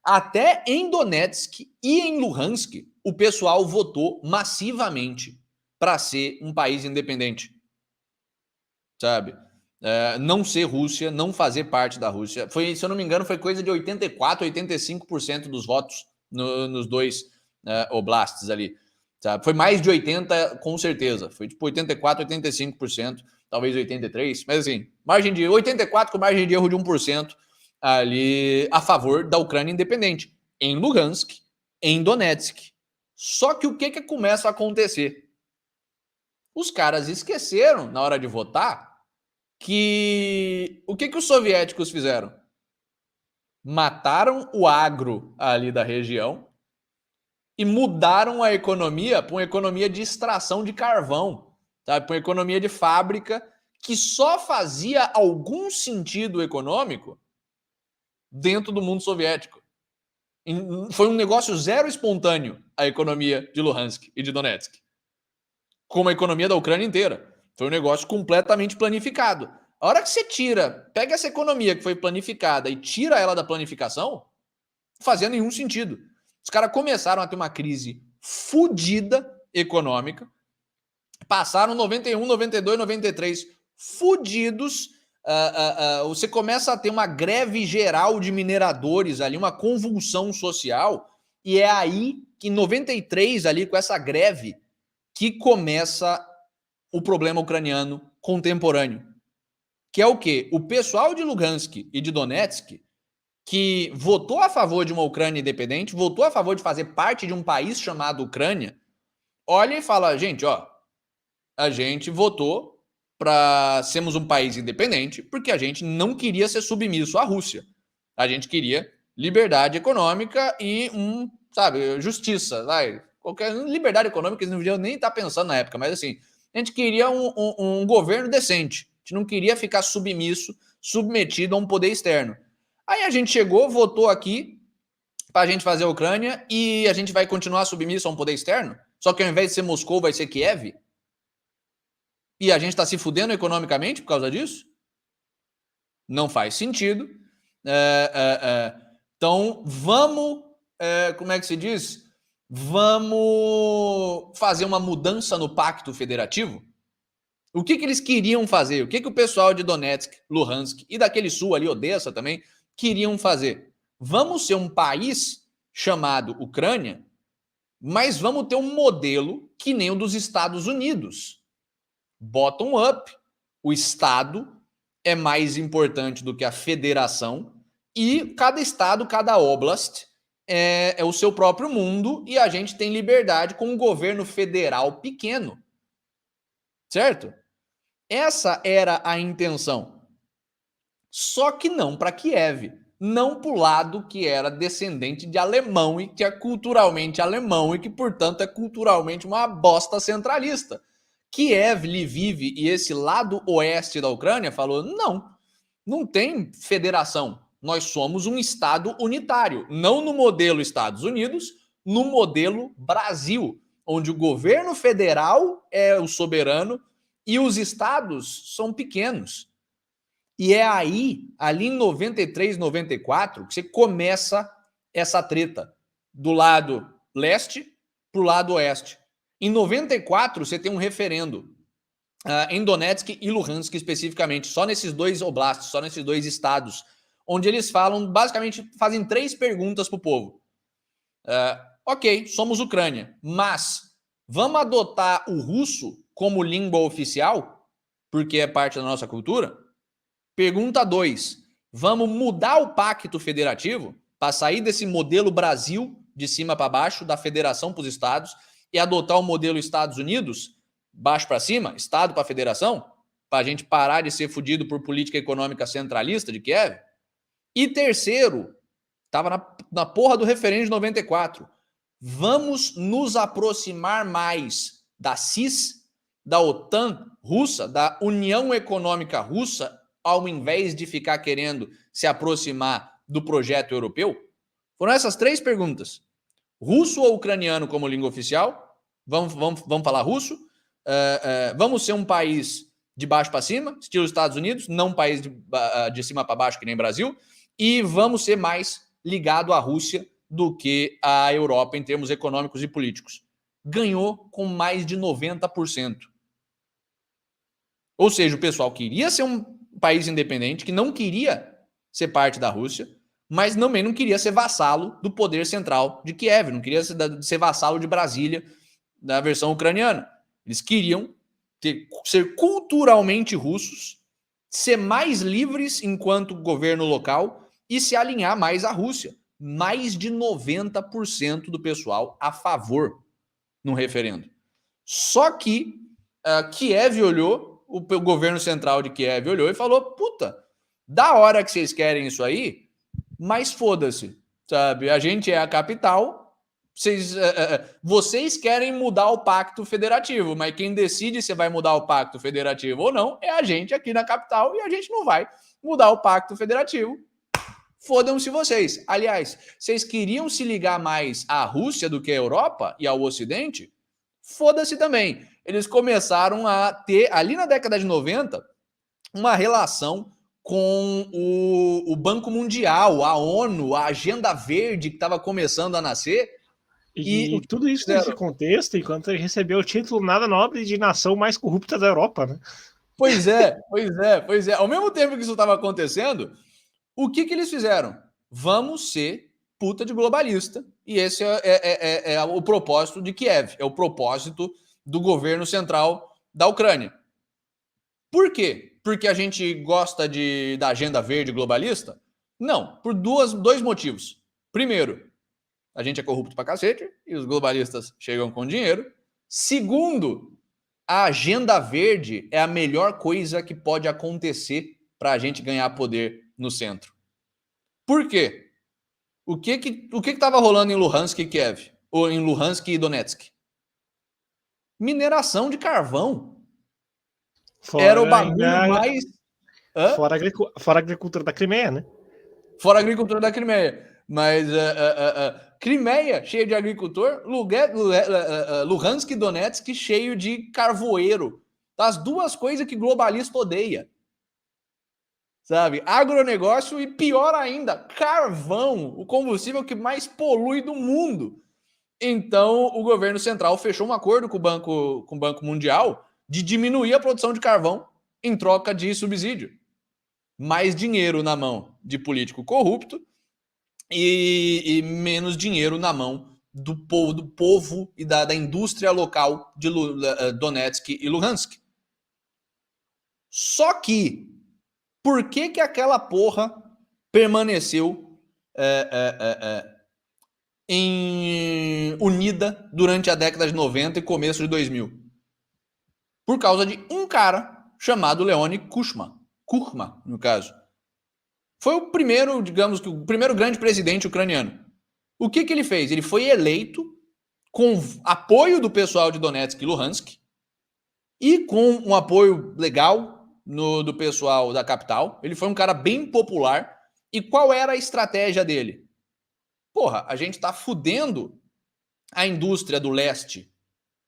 Até em Donetsk e em Luhansk, o pessoal votou massivamente para ser um país independente. Sabe? Não ser Rússia, não fazer parte da Rússia. Foi, se eu não me engano, foi coisa de 84%, 85% dos votos nos dois oblasts ali. Sabe? Foi mais de 80%, com certeza. Foi tipo 84%, 85%, talvez 83%. Mas assim, margem de 84% com margem de erro de 1% ali a favor da Ucrânia independente. Em Luhansk, em Donetsk. Só que o que começa a acontecer? Os caras esqueceram, na hora de votar, que o que os soviéticos fizeram? Mataram o agro ali da região e mudaram a economia para uma economia de extração de carvão, sabe? Para uma economia de fábrica que só fazia algum sentido econômico dentro do mundo soviético. Foi um negócio zero espontâneo a economia de Luhansk e de Donetsk, como a economia da Ucrânia inteira. Foi um negócio completamente planificado. A hora que você pega essa economia que foi planificada e tira ela da planificação, não fazia nenhum sentido. Os caras começaram a ter uma crise fudida econômica, passaram 91, 92, 93 fudidos. Você começa a ter uma greve geral de mineradores ali, uma convulsão social, e é aí que em 93, ali com essa greve, que começa o problema ucraniano contemporâneo. Que é o quê? O pessoal de Luhansk e de Donetsk, que votou a favor de uma Ucrânia independente, votou a favor de fazer parte de um país chamado Ucrânia, olha e fala, gente, a gente votou para sermos um país independente porque a gente não queria ser submisso à Rússia. A gente queria liberdade econômica e justiça. Qualquer liberdade econômica eles não deviam nem estar pensando na época, mas assim, a gente queria um governo decente. A gente não queria ficar submetido a um poder externo. Aí a gente chegou, votou aqui para a gente fazer a Ucrânia e a gente vai continuar submisso a um poder externo? Só que ao invés de ser Moscou, vai ser Kiev? E a gente está se fudendo economicamente por causa disso? Não faz sentido. Então, vamos... como é que se diz? Vamos fazer uma mudança no pacto federativo? O que eles queriam fazer? O que o pessoal de Donetsk, Luhansk e daquele sul ali, Odessa também, queriam fazer? Vamos ser um país chamado Ucrânia, mas vamos ter um modelo que nem o dos Estados Unidos. Bottom up. O Estado é mais importante do que a federação e cada estado, cada oblast é o seu próprio mundo e a gente tem liberdade com um governo federal pequeno. Certo? Essa era a intenção. Só que não para Kiev. Não para o lado que era descendente de alemão e que é culturalmente alemão e que, portanto, é culturalmente uma bosta centralista. Kiev, Lviv e esse lado oeste da Ucrânia falou, não tem federação. Nós somos um Estado unitário. Não no modelo Estados Unidos, no modelo Brasil, onde o governo federal é o soberano e os estados são pequenos. E é aí, ali em 93, 94, que você começa essa treta do lado leste para o lado oeste. Em 94, você tem um referendo em Donetsk e Luhansk especificamente, só nesses dois oblastes, só nesses dois estados, onde eles falam, basicamente, fazem 3 perguntas para o povo. Ok, somos Ucrânia, mas vamos adotar o russo como língua oficial, porque é parte da nossa cultura? Pergunta 2. Vamos mudar o pacto federativo para sair desse modelo Brasil, de cima para baixo, da federação para os estados, e adotar o modelo Estados Unidos, baixo para cima, estado para federação, para a gente parar de ser fudido por política econômica centralista de Kiev? E terceiro, estava na porra do referendo de 94. Vamos nos aproximar mais da CIS, da OTAN russa, da União Econômica Russa, ao invés de ficar querendo se aproximar do projeto europeu? Foram essas 3 perguntas. Russo ou ucraniano como língua oficial? Vamos falar russo? Vamos ser um país de baixo para cima, estilo Estados Unidos, não um país de cima para baixo que nem Brasil, e vamos ser mais ligado à Rússia do que à Europa em termos econômicos e políticos. Ganhou com mais de 90%. Ou seja, o pessoal queria ser um país independente, que não queria ser parte da Rússia, mas também não queria ser vassalo do poder central de Kiev, não queria ser vassalo de Brasília, da versão ucraniana. Eles queriam ser culturalmente russos, ser mais livres enquanto governo local e se alinhar mais à Rússia. Mais de 90% do pessoal a favor no referendo. Só que Kiev olhou, o governo central de Kiev olhou e falou, puta, da hora que vocês querem isso aí, mas foda-se, sabe? A gente é a capital, vocês querem mudar o pacto federativo, mas quem decide se vai mudar o pacto federativo ou não é a gente aqui na capital e a gente não vai mudar o pacto federativo. Fodam-se vocês. Aliás, vocês queriam se ligar mais à Rússia do que à Europa e ao Ocidente? Foda-se também. Eles começaram a ter, ali na década de 90, uma relação com o Banco Mundial, a ONU, a Agenda Verde que estava começando a nascer. E tudo isso nesse contexto, enquanto ele recebeu o título nada nobre de nação mais corrupta da Europa, né? Pois é. Ao mesmo tempo que isso estava acontecendo, o que eles fizeram? Vamos ser puta de globalista. E esse é o propósito de Kiev, é o propósito do governo central da Ucrânia. Por quê? Porque a gente gosta da agenda verde globalista? Não, por dois motivos. Primeiro, a gente é corrupto pra cacete e os globalistas chegam com dinheiro. Segundo, a agenda verde é a melhor coisa que pode acontecer para a gente ganhar poder no centro. Por quê? O que estava rolando em Luhansk e Kiev? Ou em Luhansk e Donetsk? Mineração de carvão. Era o bagulho mais... Fora a agricultura da Crimeia, né? Fora a agricultura da Crimeia. Mas Crimeia, cheio de agricultor, Luhansk e Donetsk, cheio de carvoeiro. As duas coisas que globalista odeia. Sabe? Agronegócio e, pior ainda, carvão, o combustível que mais polui do mundo. Então, o governo central fechou um acordo com o Banco Mundial de diminuir a produção de carvão em troca de subsídio. Mais dinheiro na mão de político corrupto e menos dinheiro na mão do povo e da indústria local de Donetsk e Luhansk. Só que, por que aquela porra permaneceu unida durante a década de 90 e começo de 2000? Por causa de um cara chamado Leonid Kuchma, no caso. Foi o primeiro, digamos, o primeiro grande presidente ucraniano. O que ele fez? Ele foi eleito com apoio do pessoal de Donetsk e Luhansk e com um apoio legal do pessoal da capital. Ele foi um cara bem popular. E qual era a estratégia dele? Porra, a gente tá fudendo a indústria do leste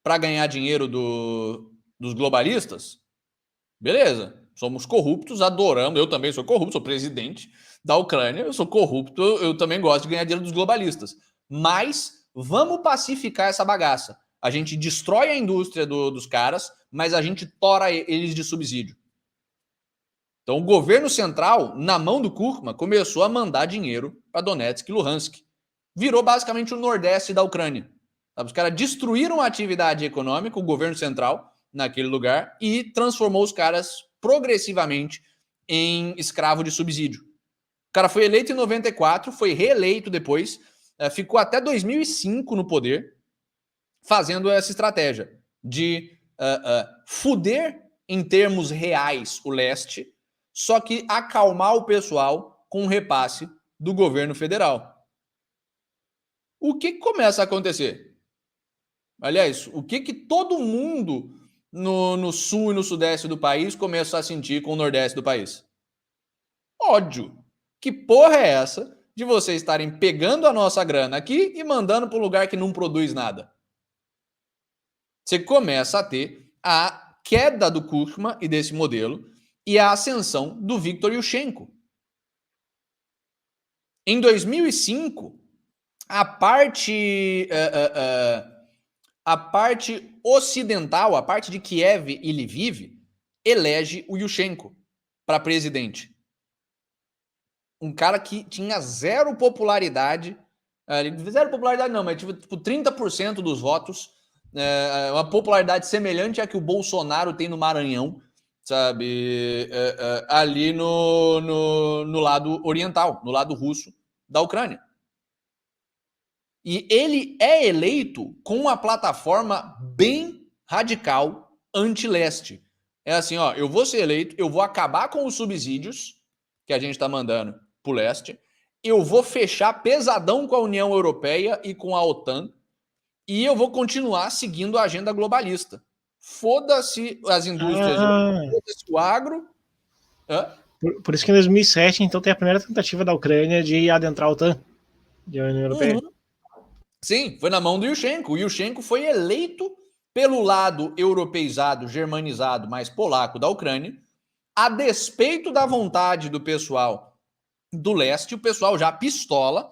para ganhar dinheiro dos globalistas? Beleza, somos corruptos, adoramos. Eu também sou corrupto, sou presidente da Ucrânia, eu sou corrupto, eu também gosto de ganhar dinheiro dos globalistas. Mas vamos pacificar essa bagaça. A gente destrói a indústria dos caras, mas a gente tora eles de subsídio. Então, o governo central, na mão do Kuchma, começou a mandar dinheiro para Donetsk e Luhansk. Virou basicamente o nordeste da Ucrânia. Os caras destruíram a atividade econômica, o governo central, naquele lugar, e transformou os caras progressivamente em escravo de subsídio. O cara foi eleito em 94, foi reeleito depois, ficou até 2005 no poder, fazendo essa estratégia de fuder em termos reais o leste, só que acalmar o pessoal com um repasse do governo federal. O que começa a acontecer? Aliás, o que todo mundo no sul e no sudeste do país começa a sentir com o nordeste do país? Ódio. Que porra é essa de vocês estarem pegando a nossa grana aqui e mandando para um lugar que não produz nada? Você começa a ter a queda do Kuchma e desse modelo e a ascensão do Viktor Yushchenko. Em 2005, a parte ocidental, a parte de Kiev e Lviv, elege o Yushchenko para presidente. Um cara que tinha zero popularidade não, mas tipo 30% dos votos, uma popularidade semelhante à que o Bolsonaro tem no Maranhão, sabe, ali no lado oriental, no lado russo da Ucrânia. E ele é eleito com uma plataforma bem radical anti-leste. É assim, ó, eu vou ser eleito, eu vou acabar com os subsídios que a gente está mandando pro leste, eu vou fechar pesadão com a União Europeia e com a OTAN, e eu vou continuar seguindo a agenda globalista. Foda-se as indústrias, foda-se o agro. Por isso que em 2007, então, tem a primeira tentativa da Ucrânia de adentrar a OTAN, de União Europeia. Sim, foi na mão do Yushchenko. O Yushchenko foi eleito pelo lado europeizado, germanizado, mais polaco da Ucrânia, a despeito da vontade do pessoal do leste, o pessoal já pistola,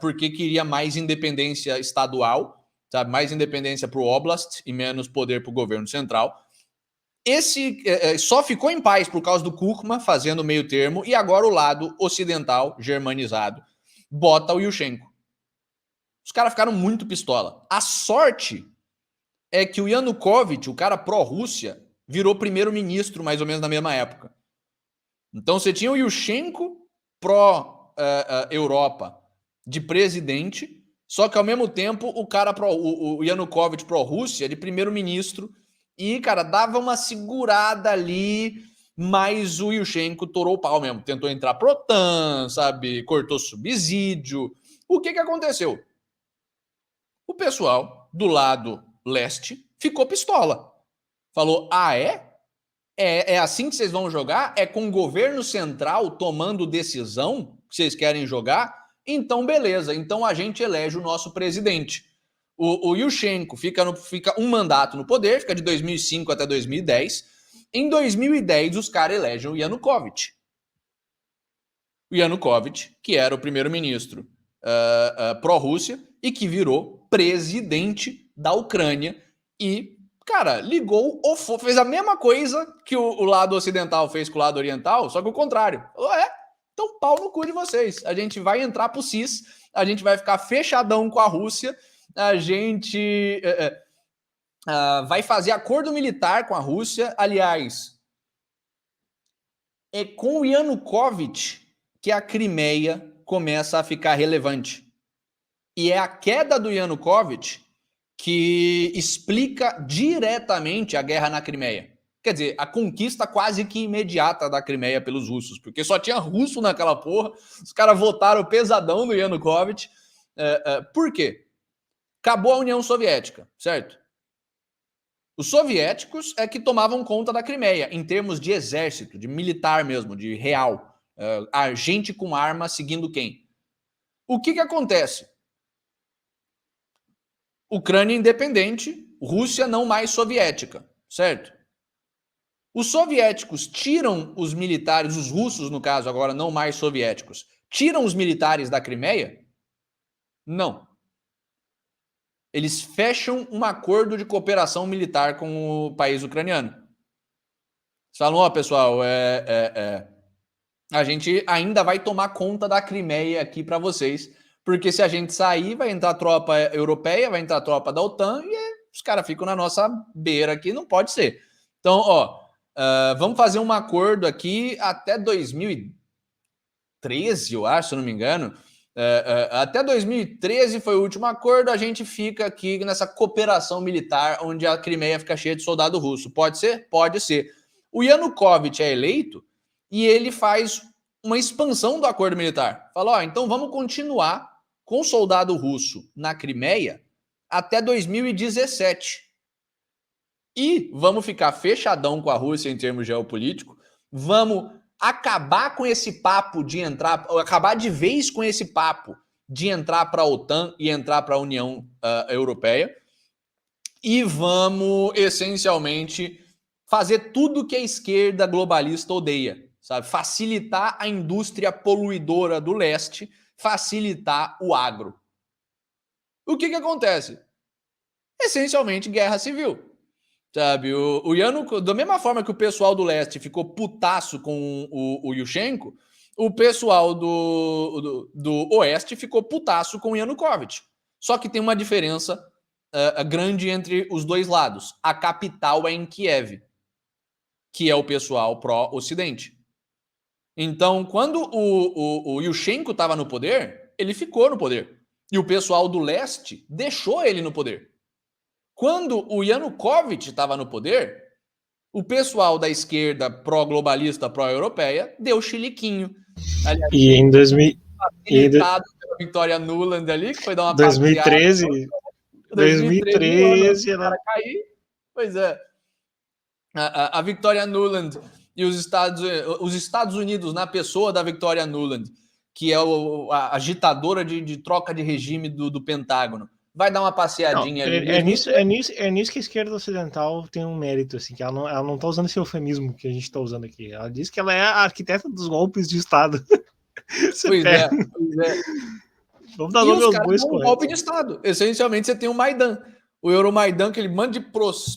porque queria mais independência estadual, sabe? Mais independência para o Oblast e menos poder para o governo central. Esse só ficou em paz por causa do Kuchma fazendo meio termo, e agora o lado ocidental, germanizado, bota o Yushchenko. Os caras ficaram muito pistola. A sorte é que o Yanukovych, o cara pró-Rússia, virou primeiro-ministro mais ou menos na mesma época. Então você tinha o Yushchenko pró-Europa de presidente, só que ao mesmo tempo o Yanukovych pró-Rússia de primeiro-ministro, e, cara, dava uma segurada ali, mas o Yushchenko torou o pau mesmo. Tentou entrar pro OTAN, sabe? Cortou subsídio. O que aconteceu? O pessoal do lado leste ficou pistola. Falou, é? É assim que vocês vão jogar? É com o governo central tomando decisão que vocês querem jogar? Então, beleza. Então a gente elege o nosso presidente. O Yushchenko fica um mandato no poder, fica de 2005 até 2010. Em 2010, os caras elegem o Yanukovych. O Yanukovych, que era o primeiro-ministro pró-Rússia e que virou presidente da Ucrânia e, cara, fez a mesma coisa que o lado ocidental fez com o lado oriental, só que o contrário. Falou, então pau no cu de vocês. A gente vai entrar pro CIS, a gente vai ficar fechadão com a Rússia, a gente vai fazer acordo militar com a Rússia. Aliás, é com o Yanukovych que a Crimeia começa a ficar relevante. E é a queda do Yanukovych que explica diretamente a guerra na Crimeia. Quer dizer, a conquista quase que imediata da Crimeia pelos russos, porque só tinha russo naquela porra, os caras votaram pesadão no Yanukovych. Por quê? Acabou a União Soviética, certo? Os soviéticos é que tomavam conta da Crimeia, em termos de exército, de militar mesmo, de real. A gente com arma seguindo quem? O que acontece? Ucrânia independente, Rússia não mais soviética, certo? Os soviéticos tiram os militares, os russos no caso agora não mais soviéticos, tiram os militares da Crimeia? Não. Eles fecham um acordo de cooperação militar com o país ucraniano. Eles falam, pessoal, a gente ainda vai tomar conta da Crimeia aqui para vocês, porque se a gente sair, vai entrar tropa europeia, vai entrar tropa da OTAN e os caras ficam na nossa beira aqui, não pode ser. Então, vamos fazer um acordo aqui até 2013, eu acho, se eu não me engano. Até 2013 foi o último acordo, a gente fica aqui nessa cooperação militar, onde a Crimeia fica cheia de soldado russo. Pode ser? Pode ser. O Yanukovych é eleito e ele faz uma expansão do acordo militar. Fala, então vamos continuar com o soldado russo na Crimeia até 2017. E vamos ficar fechadão com a Rússia em termos geopolíticos, vamos acabar com esse papo de entrar, acabar de vez com esse papo de entrar para a OTAN e entrar para a União Europeia, e vamos essencialmente fazer tudo que a esquerda globalista odeia, sabe? Facilitar a indústria poluidora do leste, facilitar o agro. O que acontece? Essencialmente guerra civil. Sabe, o Yanukovych, da mesma forma que o pessoal do leste ficou putaço com o Yushchenko, o pessoal do oeste ficou putaço com o Yanukovych. Só que tem uma diferença grande entre os dois lados. A capital é em Kiev, que é o pessoal pró-ocidente. Então, quando o Yushchenko estava no poder, ele ficou no poder. E o pessoal do leste deixou ele no poder. Quando o Yanukovych estava no poder, o pessoal da esquerda pró-globalista, pró-europeia, deu chiliquinho. Aliás, e em 2000... pela Victoria Nuland ali, que foi dar uma 2013, ela cair. Pois é. A Victoria Nuland e os Estados Unidos, na pessoa da Victoria Nuland, que é a agitadora de troca de regime do Pentágono, vai dar uma passeadinha ali. É nisso que a esquerda ocidental tem um mérito, assim, que ela não tá usando esse eufemismo que a gente tá usando aqui. Ela diz que ela é a arquiteta dos golpes de Estado. Pois é. Vamos dar nome aos bois corretos. Um golpe de Estado. Essencialmente, você tem um Maidan. O Euromaidan, aquele bando de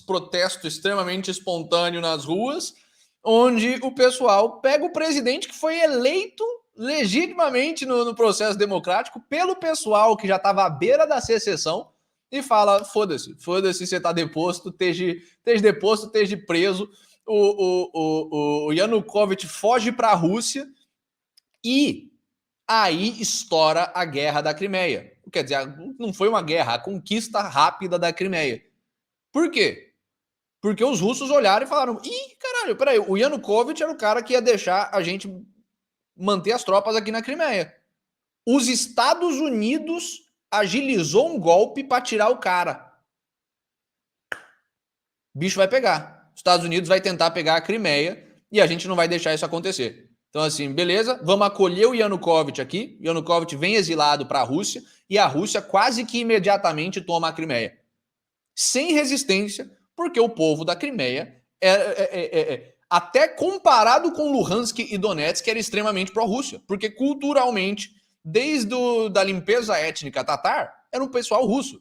protesto extremamente espontâneo nas ruas, onde o pessoal pega o presidente que foi eleito legitimamente no processo democrático pelo pessoal que já estava à beira da secessão e fala, foda-se, você tá deposto, esteja deposto, esteja preso. O Yanukovych foge para a Rússia e aí estoura a guerra da Crimeia. Quer dizer, não foi uma guerra, a conquista rápida da Crimeia. Por quê? Porque os russos olharam e falaram, caralho, peraí, o Yanukovych era o cara que ia deixar a gente manter as tropas aqui na Crimeia. Os Estados Unidos agilizou um golpe para tirar o cara. Bicho vai pegar. os Estados Unidos vai tentar pegar a Crimeia e a gente não vai deixar isso acontecer. Então, assim, beleza, vamos acolher o Yanukovych aqui. O Yanukovych vem exilado para a Rússia e a Rússia quase que imediatamente toma a Crimeia. Sem resistência, porque o povo da Crimeia, até comparado com Luhansk e Donetsk, era extremamente pró-Rússia. Porque culturalmente, desde a limpeza étnica tatar, era um pessoal russo.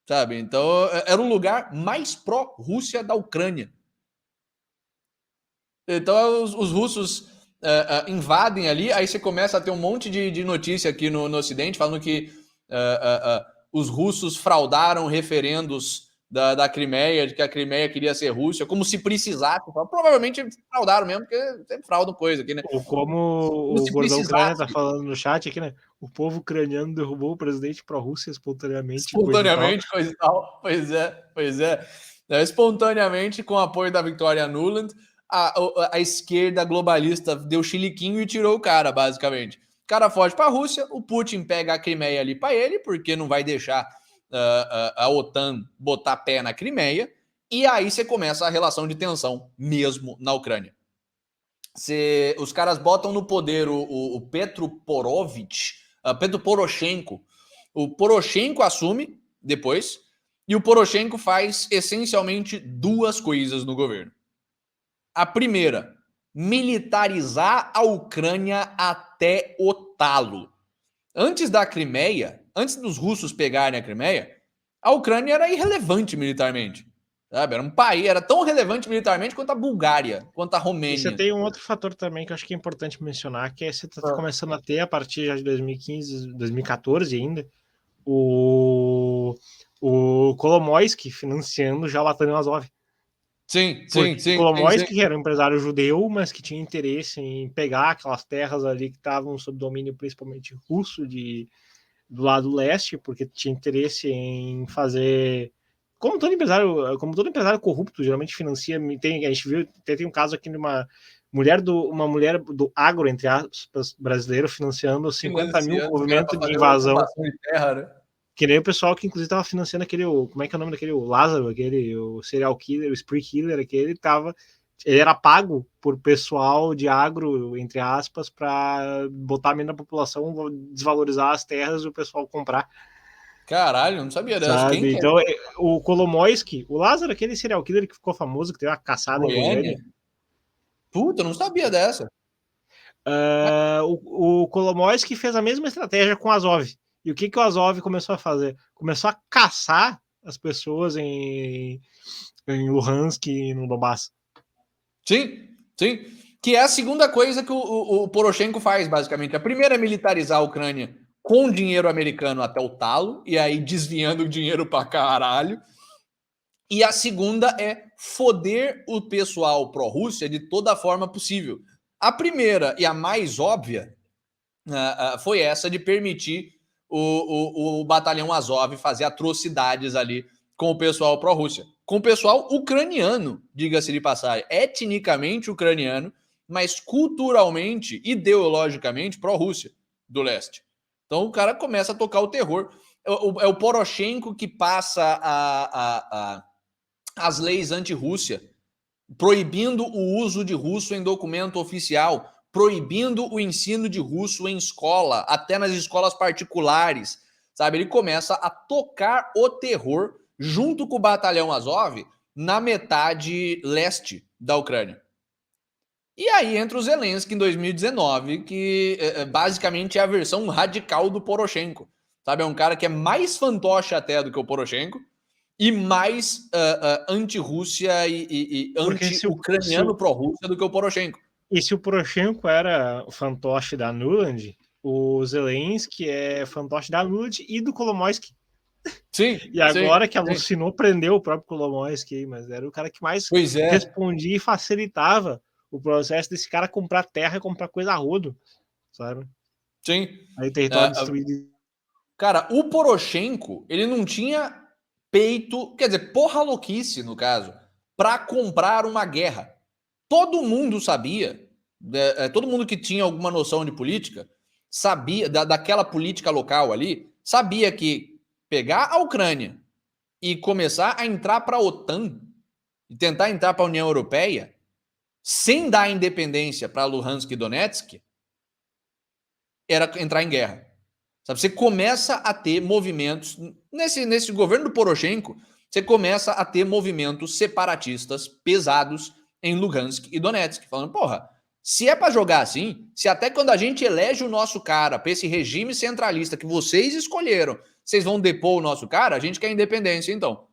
Sabe? Então, era o lugar mais pró-Rússia da Ucrânia. Então, os russos invadem ali, aí você começa a ter um monte de notícia aqui no Ocidente falando que os russos fraudaram referendos da Crimeia, de que a Crimeia queria ser Rússia, como se precisasse. Provavelmente fraudaram mesmo, porque sempre fraudam coisa aqui, né? Ou como o Gordão Ucrânia tá falando no chat aqui, né? O povo ucraniano derrubou o presidente pró-Rússia espontaneamente. Espontaneamente, coisa e tal. Pois é. Espontaneamente, com o apoio da Victoria Nuland, a esquerda globalista deu chiliquinho e tirou o cara, basicamente. O cara foge para a Rússia, o Putin pega a Crimeia ali para ele, porque não vai deixar a OTAN botar pé na Crimeia, e aí você começa a relação de tensão mesmo na Ucrânia. Os caras botam no poder o Petro Poroshenko. O Poroshenko assume depois, e o Poroshenko faz essencialmente duas coisas no governo. A primeira, militarizar a Ucrânia até o talo. Antes da Crimeia, antes dos russos pegarem a Crimeia, a Ucrânia era irrelevante militarmente. Sabe? Era um país, era tão relevante militarmente quanto a Bulgária, quanto a Romênia. E você tem um outro fator também que eu acho que é importante mencionar, que é você está começando a ter, a partir já de 2015, 2014 ainda, o Kolomoisky financiando já o Batalhão Azov. Sim. Kolomoisky, que era um empresário judeu, mas que tinha interesse em pegar aquelas terras ali que estavam sob domínio principalmente russo do lado leste, porque tinha interesse em fazer... Como todo empresário corrupto geralmente financia... a gente viu, tem um caso aqui de uma mulher do agro, entre aspas, brasileiro, financiando 50 mil movimento de invasão. De terra, né? Que nem o pessoal que inclusive estava financiando aquele, como é que é o nome daquele, o Lázaro, o serial killer, o spree killer, ele era pago por pessoal de agro, entre aspas, para botar menos na população, desvalorizar as terras e o pessoal comprar. Caralho, não sabia dessa. Quem que é? Então, o Kolomoisky, o Lázaro, aquele serial killer que ficou famoso, que teve uma caçada em Goiânia. Puta, eu não sabia dessa. O Kolomoisky fez a mesma estratégia com Azov. E o que o Azov começou a fazer? Começou a caçar as pessoas em Luhansk e no Donbass. Sim. Que é a segunda coisa que o Poroshenko faz, basicamente. A primeira é militarizar a Ucrânia com dinheiro americano até o talo, e aí desviando o dinheiro pra caralho. E a segunda é foder o pessoal pró-Rússia de toda forma possível. A primeira e a mais óbvia foi essa de permitir o batalhão Azov fazer atrocidades ali com o pessoal pró-Rússia. Com o pessoal ucraniano, diga-se de passagem, etnicamente ucraniano, mas culturalmente, ideologicamente pró-Rússia do leste. Então o cara começa a tocar o terror. É o Poroshenko que passa as leis anti-Rússia, proibindo o uso de russo em documento oficial, proibindo o ensino de russo em escola, até nas escolas particulares, sabe? Ele começa a tocar o terror junto com o batalhão Azov na metade leste da Ucrânia. E aí entra o Zelensky em 2019, que basicamente é a versão radical do Poroshenko, sabe? É um cara que é mais fantoche até do que o Poroshenko e mais anti-Rússia e anti-ucraniano pró-Rússia do que o Poroshenko. E se o Poroshenko era o fantoche da Nuland, o Zelensky é fantoche da Nuland e do Kolomoisky. Sim. E agora que alucinou, prendeu o próprio Kolomoisky, mas era o cara que mais respondia e facilitava o processo desse cara comprar terra e comprar coisa a rodo, sabe? Sim. Aí território destruído. Cara, o Poroshenko, ele não tinha peito, quer dizer, porra louquice, no caso, para comprar uma guerra. Todo mundo sabia, todo mundo que tinha alguma noção de política, sabia, daquela política local ali, sabia que pegar a Ucrânia e começar a entrar para a OTAN, e tentar entrar para a União Europeia sem dar independência para Luhansk e Donetsk era entrar em guerra. Sabe? Você começa a ter movimentos, nesse governo do Poroshenko, você começa a ter movimentos separatistas pesados em Luhansk e Donetsk, falando, porra, se é para jogar assim, se até quando a gente elege o nosso cara para esse regime centralista que vocês escolheram, vocês vão depor o nosso cara, a gente quer independência então,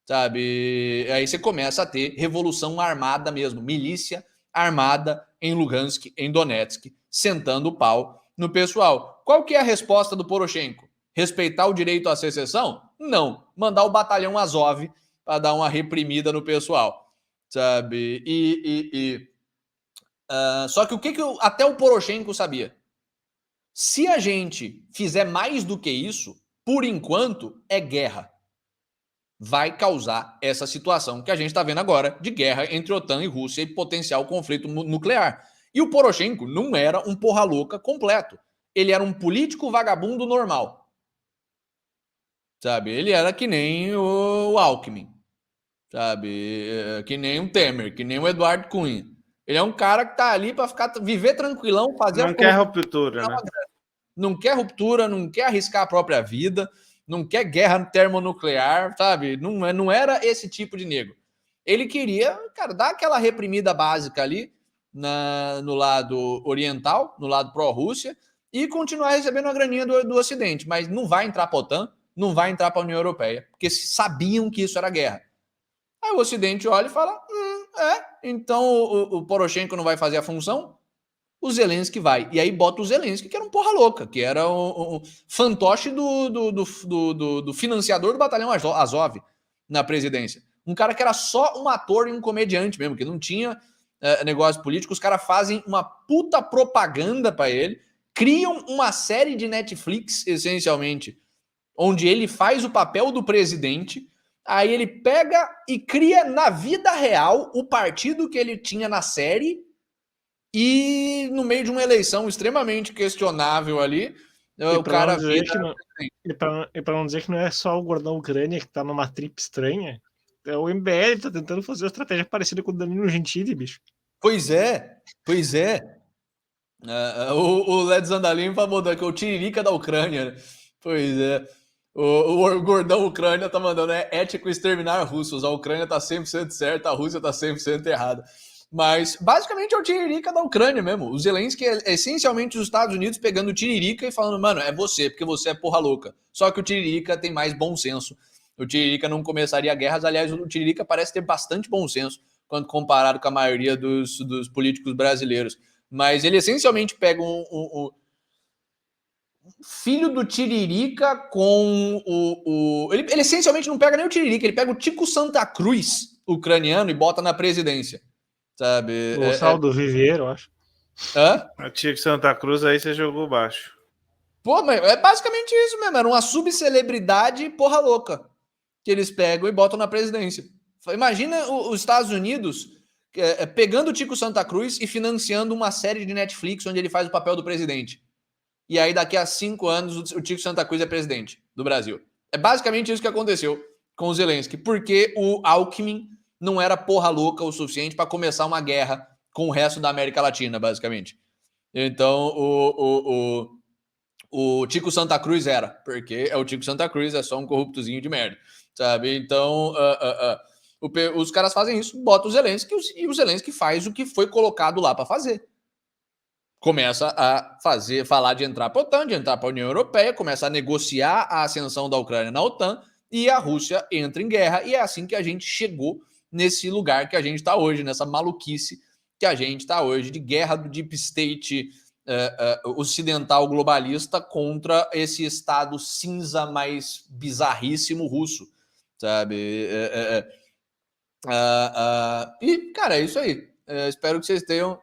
sabe? Aí você começa a ter revolução armada mesmo, milícia armada em Luhansk, em Donetsk, sentando o pau no pessoal. Qual que é a resposta do Poroshenko? Respeitar o direito à secessão? Não. Mandar o batalhão Azov para dar uma reprimida no pessoal, sabe? Só que o que até o Poroshenko sabia? Se a gente fizer mais do que isso, por enquanto, é guerra. Vai causar essa situação que a gente está vendo agora de guerra entre OTAN e Rússia e potencial conflito nuclear. E o Poroshenko não era um porra louca completo. Ele era um político vagabundo normal. Sabe? Ele era que nem o Alckmin. Sabe? Que nem o Temer, que nem o Eduardo Cunha. Ele é um cara que tá ali para viver tranquilão, fazer não quer ruptura, né? Não quer ruptura, não quer arriscar a própria vida, não quer guerra termonuclear, sabe? Não era esse tipo de nego. Ele queria, cara, dar aquela reprimida básica ali no lado oriental, no lado pró-Rússia, e continuar recebendo a graninha do Ocidente. Mas não vai entrar para a OTAN, não vai entrar para a União Europeia, porque sabiam que isso era guerra. Aí o Ocidente olha e fala, então o Poroshenko não vai fazer a função, o Zelensky vai. E aí bota o Zelensky, que era um porra louca, que era um fantoche do financiador do batalhão Azov na presidência. Um cara que era só um ator e um comediante mesmo, que não tinha negócio político. Os caras fazem uma puta propaganda para ele, criam uma série de Netflix, essencialmente, onde ele faz o papel do presidente. Aí ele pega e cria na vida real o partido que ele tinha na série e no meio de uma eleição extremamente questionável ali, o cara vira... E para não dizer que não é só o gordão Ucrânia que tá numa trip estranha, o MBL tá tentando fazer uma estratégia parecida com o Danilo Gentili, bicho. Pois é. O Led Zandalim falou que é o Tiririca da Ucrânia. Pois é. O gordão Ucrânia tá mandando, é ético exterminar russos. A Ucrânia tá 100% certa, a Rússia tá 100% errada. Mas, basicamente, é o Tiririca da Ucrânia mesmo. O Zelensky é essencialmente os Estados Unidos pegando o Tiririca e falando, mano, é você, porque você é porra louca. Só que o Tiririca tem mais bom senso. O Tiririca não começaria guerras. Aliás, o Tiririca parece ter bastante bom senso quando comparado com a maioria dos políticos brasileiros. Mas ele essencialmente pega um filho do Tiririca com Ele essencialmente não pega nem o Tiririca, ele pega o Tico Santa Cruz ucraniano e bota na presidência. Sabe? O Saldo Viveiro, eu acho. O Tico Santa Cruz aí você jogou baixo. Pô, mas é basicamente isso mesmo. Era uma subcelebridade porra louca que eles pegam e botam na presidência. Imagina os Estados Unidos pegando o Tico Santa Cruz e financiando uma série de Netflix onde ele faz o papel do presidente. E aí daqui a 5 anos o Tico Santa Cruz é presidente do Brasil. É basicamente isso que aconteceu com o Zelensky, porque o Alckmin não era porra louca o suficiente para começar uma guerra com o resto da América Latina, basicamente. Então o Tico Santa Cruz era, porque o Tico Santa Cruz é só um corruptozinho de merda, sabe? Então os caras fazem isso, botam o Zelensky e o Zelensky faz o que foi colocado lá para fazer. Começa a falar de entrar para a OTAN, de entrar para a União Europeia, começa a negociar a ascensão da Ucrânia na OTAN e a Rússia entra em guerra. E é assim que a gente chegou nesse lugar que a gente está hoje, nessa maluquice que a gente está hoje, de guerra do Deep State ocidental globalista contra esse estado cinza mais bizarríssimo russo, sabe? E, cara, é isso aí. Espero que vocês tenham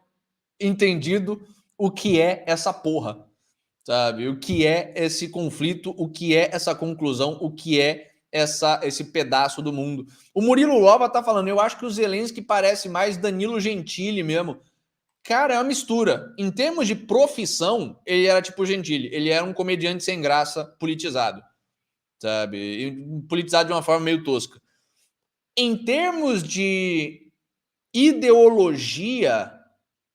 entendido o que é essa porra, sabe? O que é esse conflito, o que é essa conclusão, o que é esse pedaço do mundo. O Murilo Lova tá falando, eu acho que o Zelensky parece mais Danilo Gentili mesmo. Cara, é uma mistura. Em termos de profissão, ele era tipo Gentili. Ele era um comediante sem graça, politizado, sabe? E politizado de uma forma meio tosca. em termos de ideologia,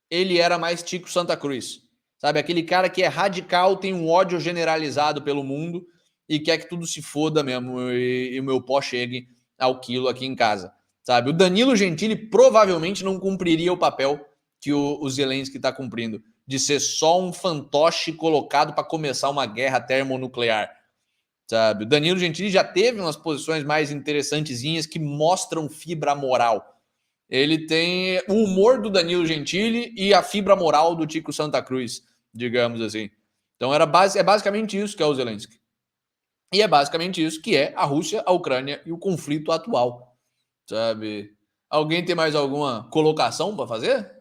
ele era mais Tico Santa Cruz. Sabe? Aquele cara que é radical, tem um ódio generalizado pelo mundo e quer que tudo se foda mesmo e o meu pó chegue ao quilo aqui em casa. Sabe? O Danilo Gentili provavelmente não cumpriria o papel que o Zelensky está cumprindo, de ser só um fantoche colocado para começar uma guerra termonuclear. Sabe? O Danilo Gentili já teve umas posições mais interessantezinhas que mostram fibra moral. Ele tem o humor do Danilo Gentili e a fibra moral do Tico Santa Cruz, digamos assim. Então é basicamente isso que é o Zelensky. E é basicamente isso que é a Rússia, a Ucrânia e o conflito atual. Sabe? Alguém tem mais alguma colocação para fazer?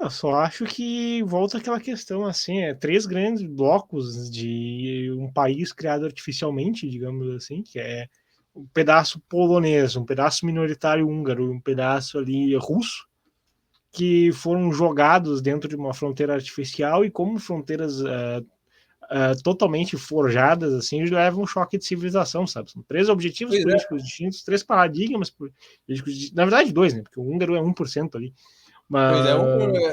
Eu só acho que volta aquela questão, assim, 3 grandes blocos de um país criado artificialmente, digamos assim, que é um pedaço polonês, um pedaço minoritário húngaro, um pedaço ali russo, que foram jogados dentro de uma fronteira artificial e como fronteiras totalmente forjadas, assim, levam um choque de civilização, sabe? São 3 objetivos políticos distintos, 3 paradigmas políticos, na verdade 2, né? Porque o húngaro é 1% ali. Pois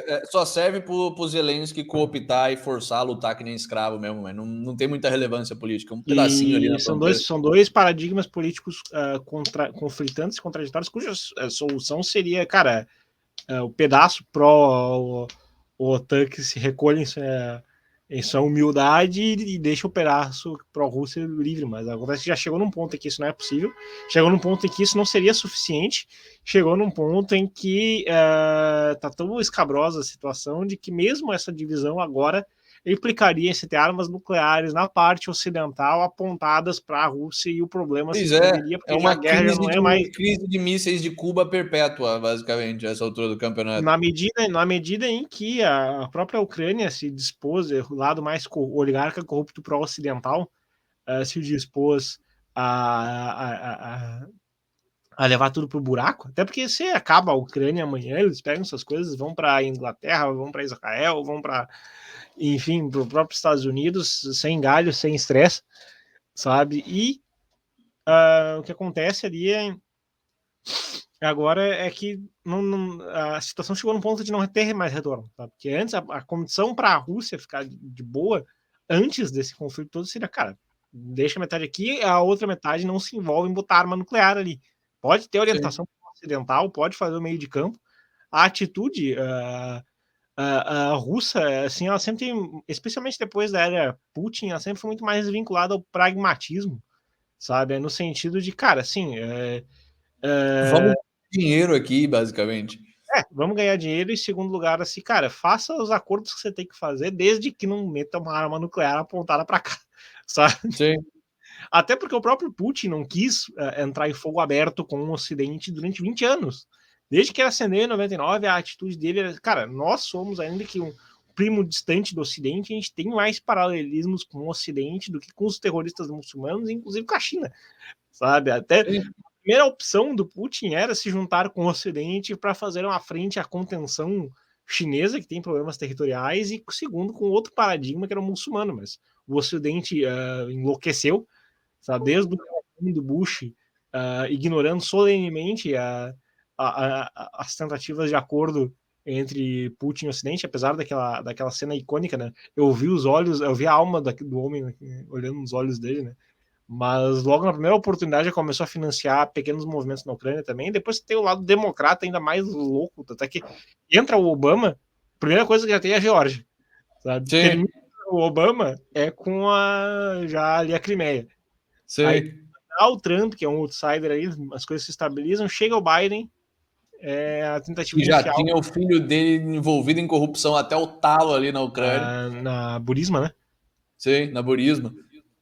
é, só serve para o Zelensky cooptar e forçar a lutar que nem escravo mesmo, mas não tem muita relevância política, um pedacinho ali na fronteira. São dois paradigmas políticos conflitantes, contraditórios, cuja solução seria, cara, o pedaço pró-OTAN que se recolhe em sua humildade e deixa o pedaço pró-Rússia livre, mas acontece que já chegou num ponto em que isso não é possível, chegou num ponto em que isso não seria suficiente, chegou num ponto em que tá tão escabrosa a situação de que mesmo essa divisão agora implicaria em se ter armas nucleares na parte ocidental apontadas para a Rússia e o problema se estenderia, porque uma guerra não é mais crise de mísseis de Cuba perpétua, basicamente, essa altura do campeonato. Na medida em que a própria Ucrânia se dispôs, o lado mais oligarca corrupto pró-ocidental, se dispôs a levar tudo pro buraco, até porque se acaba a Ucrânia amanhã, eles pegam essas coisas, vão para Inglaterra, vão para Israel, vão para, enfim, pro próprio Estados Unidos, sem galho, sem estresse, sabe? E o que acontece ali agora é que a situação chegou num ponto de não ter mais retorno, tá? Porque antes a condição para a Rússia ficar de boa antes desse conflito todo seria, cara, deixa a metade aqui, a outra metade não se envolve em botar arma nuclear ali. Pode ter orientação ocidental, pode fazer o meio de campo. A atitude a russa, assim, ela sempre tem, especialmente depois da era Putin, ela sempre foi muito mais vinculada ao pragmatismo, sabe? No sentido de, cara, assim, vamos dinheiro aqui, basicamente. Vamos ganhar dinheiro e, segundo lugar, assim, cara, faça os acordos que você tem que fazer, desde que não meta uma arma nuclear apontada para cá, sabe? Sim. Até porque o próprio Putin não quis entrar em fogo aberto com o Ocidente durante 20 anos. Desde que ele ascendeu em 99, a atitude dele era, cara, nós somos, ainda que um primo distante do Ocidente, a gente tem mais paralelismos com o Ocidente do que com os terroristas muçulmanos, inclusive com a China, sabe? Até a primeira opção do Putin era se juntar com o Ocidente para fazer uma frente à contenção chinesa, que tem problemas territoriais, e segundo, com outro paradigma que era o muçulmano, mas o Ocidente enlouqueceu, sabe? Desde o do Bush, ignorando solenemente as tentativas de acordo entre Putin e o Ocidente, apesar daquela cena icônica, né? Eu vi a alma do homem, né, olhando nos olhos dele, né? Mas logo na primeira oportunidade já começou a financiar pequenos movimentos na Ucrânia também. Depois tem o lado democrata ainda mais louco, até que entra o Obama, a primeira coisa que já tem é a Geórgia, sabe? Termina o Obama com já ali a Crimeia. Sim. Aí o Trump, que é um outsider aí, as coisas se estabilizam, chega o Biden, a tentativa inicial. Já tinha o filho dele envolvido em corrupção até o talo ali na Ucrânia. Na Burisma, né? Sim, na Burisma.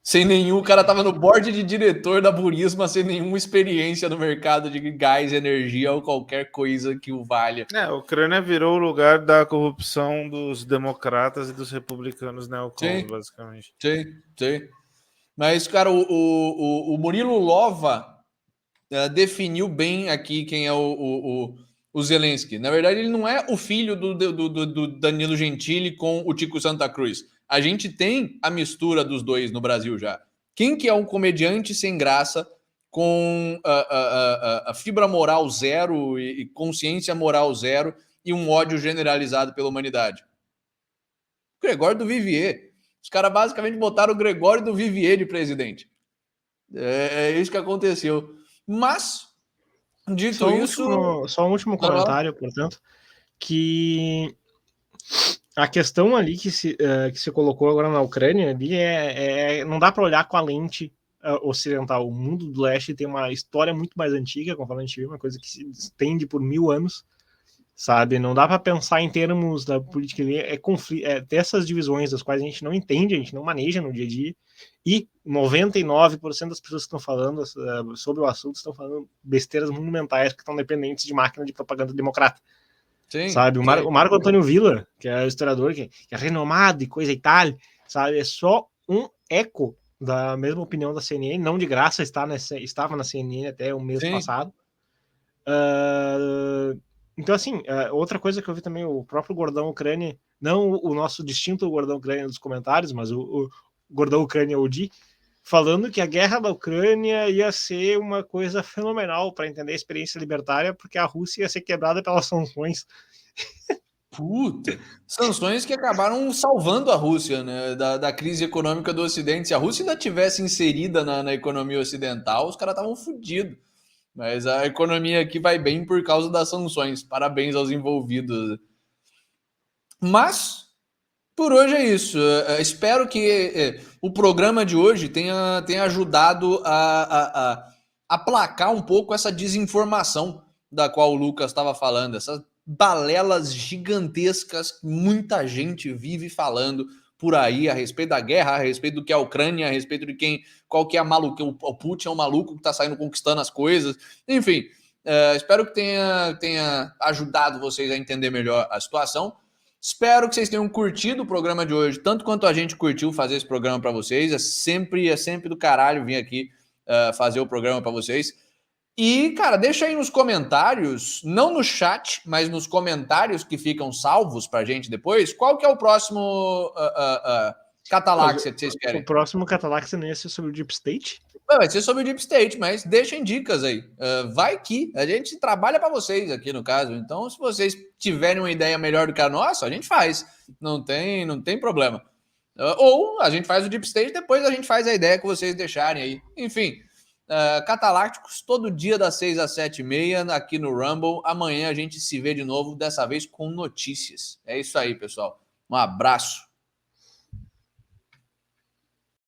Sem nenhum, o cara tava no board de diretor da Burisma, sem nenhuma experiência no mercado de gás, energia ou qualquer coisa que o valha. A Ucrânia virou o lugar da corrupção dos democratas e dos republicanos neocons, basicamente. Sim. Mas, cara, o Murilo Lova definiu bem aqui quem é o Zelensky. Na verdade, ele não é o filho do Danilo Gentili com o Tico Santa Cruz. A gente tem a mistura dos dois no Brasil já. Quem que é um comediante sem graça com a fibra moral zero e consciência moral zero e um ódio generalizado pela humanidade? Gregório do Vivier. Os caras basicamente botaram o Gregório do Vivier de presidente. É isso que aconteceu. Mas, dito só um último comentário, portanto, que a questão ali que se colocou agora na Ucrânia ali não dá para olhar com a lente ocidental. O mundo do leste tem uma história muito mais antiga, conforme a gente viu, uma coisa que se estende por 1000 anos, sabe? Não dá para pensar em termos da política, dessas divisões das quais a gente não entende, a gente não maneja no dia a dia, e 99% das pessoas que estão falando sobre o assunto estão falando besteiras monumentais que estão dependentes de máquina de propaganda democrata. Sim, sabe? O Marco Antônio Villa, que é o historiador que é renomado e coisa e tal, sabe? É só um eco da mesma opinião da CNN, não de graça, estava na CNN até o mês passado. Então, assim, outra coisa que eu vi também, o próprio Gordão Ucrânia, não o nosso distinto Gordão Ucrânia dos comentários, mas o Gordão Ucrânia OG, falando que a guerra da Ucrânia ia ser uma coisa fenomenal para entender a experiência libertária, porque a Rússia ia ser quebrada pelas sanções. Puta! Sanções que acabaram salvando a Rússia, né, da crise econômica do Ocidente. Se a Rússia ainda tivesse inserida na economia ocidental, os caras estavam fodidos. Mas a economia aqui vai bem por causa das sanções. Parabéns aos envolvidos. Mas, por hoje é isso. Espero que o programa de hoje tenha ajudado a aplacar um pouco essa desinformação da qual o Lucas estava falando. Essas balelas gigantescas que muita gente vive falando por aí a respeito da guerra, a respeito do que é a Ucrânia, a respeito de qual que é a maluca. O Putin é um maluco que está saindo conquistando as coisas. Enfim, espero que tenha ajudado vocês a entender melhor a situação. Espero que vocês tenham curtido o programa de hoje, tanto quanto a gente curtiu fazer esse programa para vocês. É sempre do caralho vir aqui fazer o programa para vocês. E, cara, deixa aí nos comentários, não no chat, mas nos comentários que ficam salvos pra gente depois, qual que é o próximo Cataláxia que vocês querem? O próximo Cataláxia não ia ser sobre o Deep State? Vai ser sobre o Deep State, mas deixem dicas aí. Vai que a gente trabalha para vocês aqui, no caso. Então, se vocês tiverem uma ideia melhor do que a nossa, a gente faz. Não tem problema. Ou a gente faz o Deep State, depois a gente faz a ideia que vocês deixarem aí. Enfim, Catalácticos, todo dia das 6 às 7h30 aqui no Rumble. Amanhã a gente se vê de novo, dessa vez com notícias. É isso aí, pessoal. Um abraço.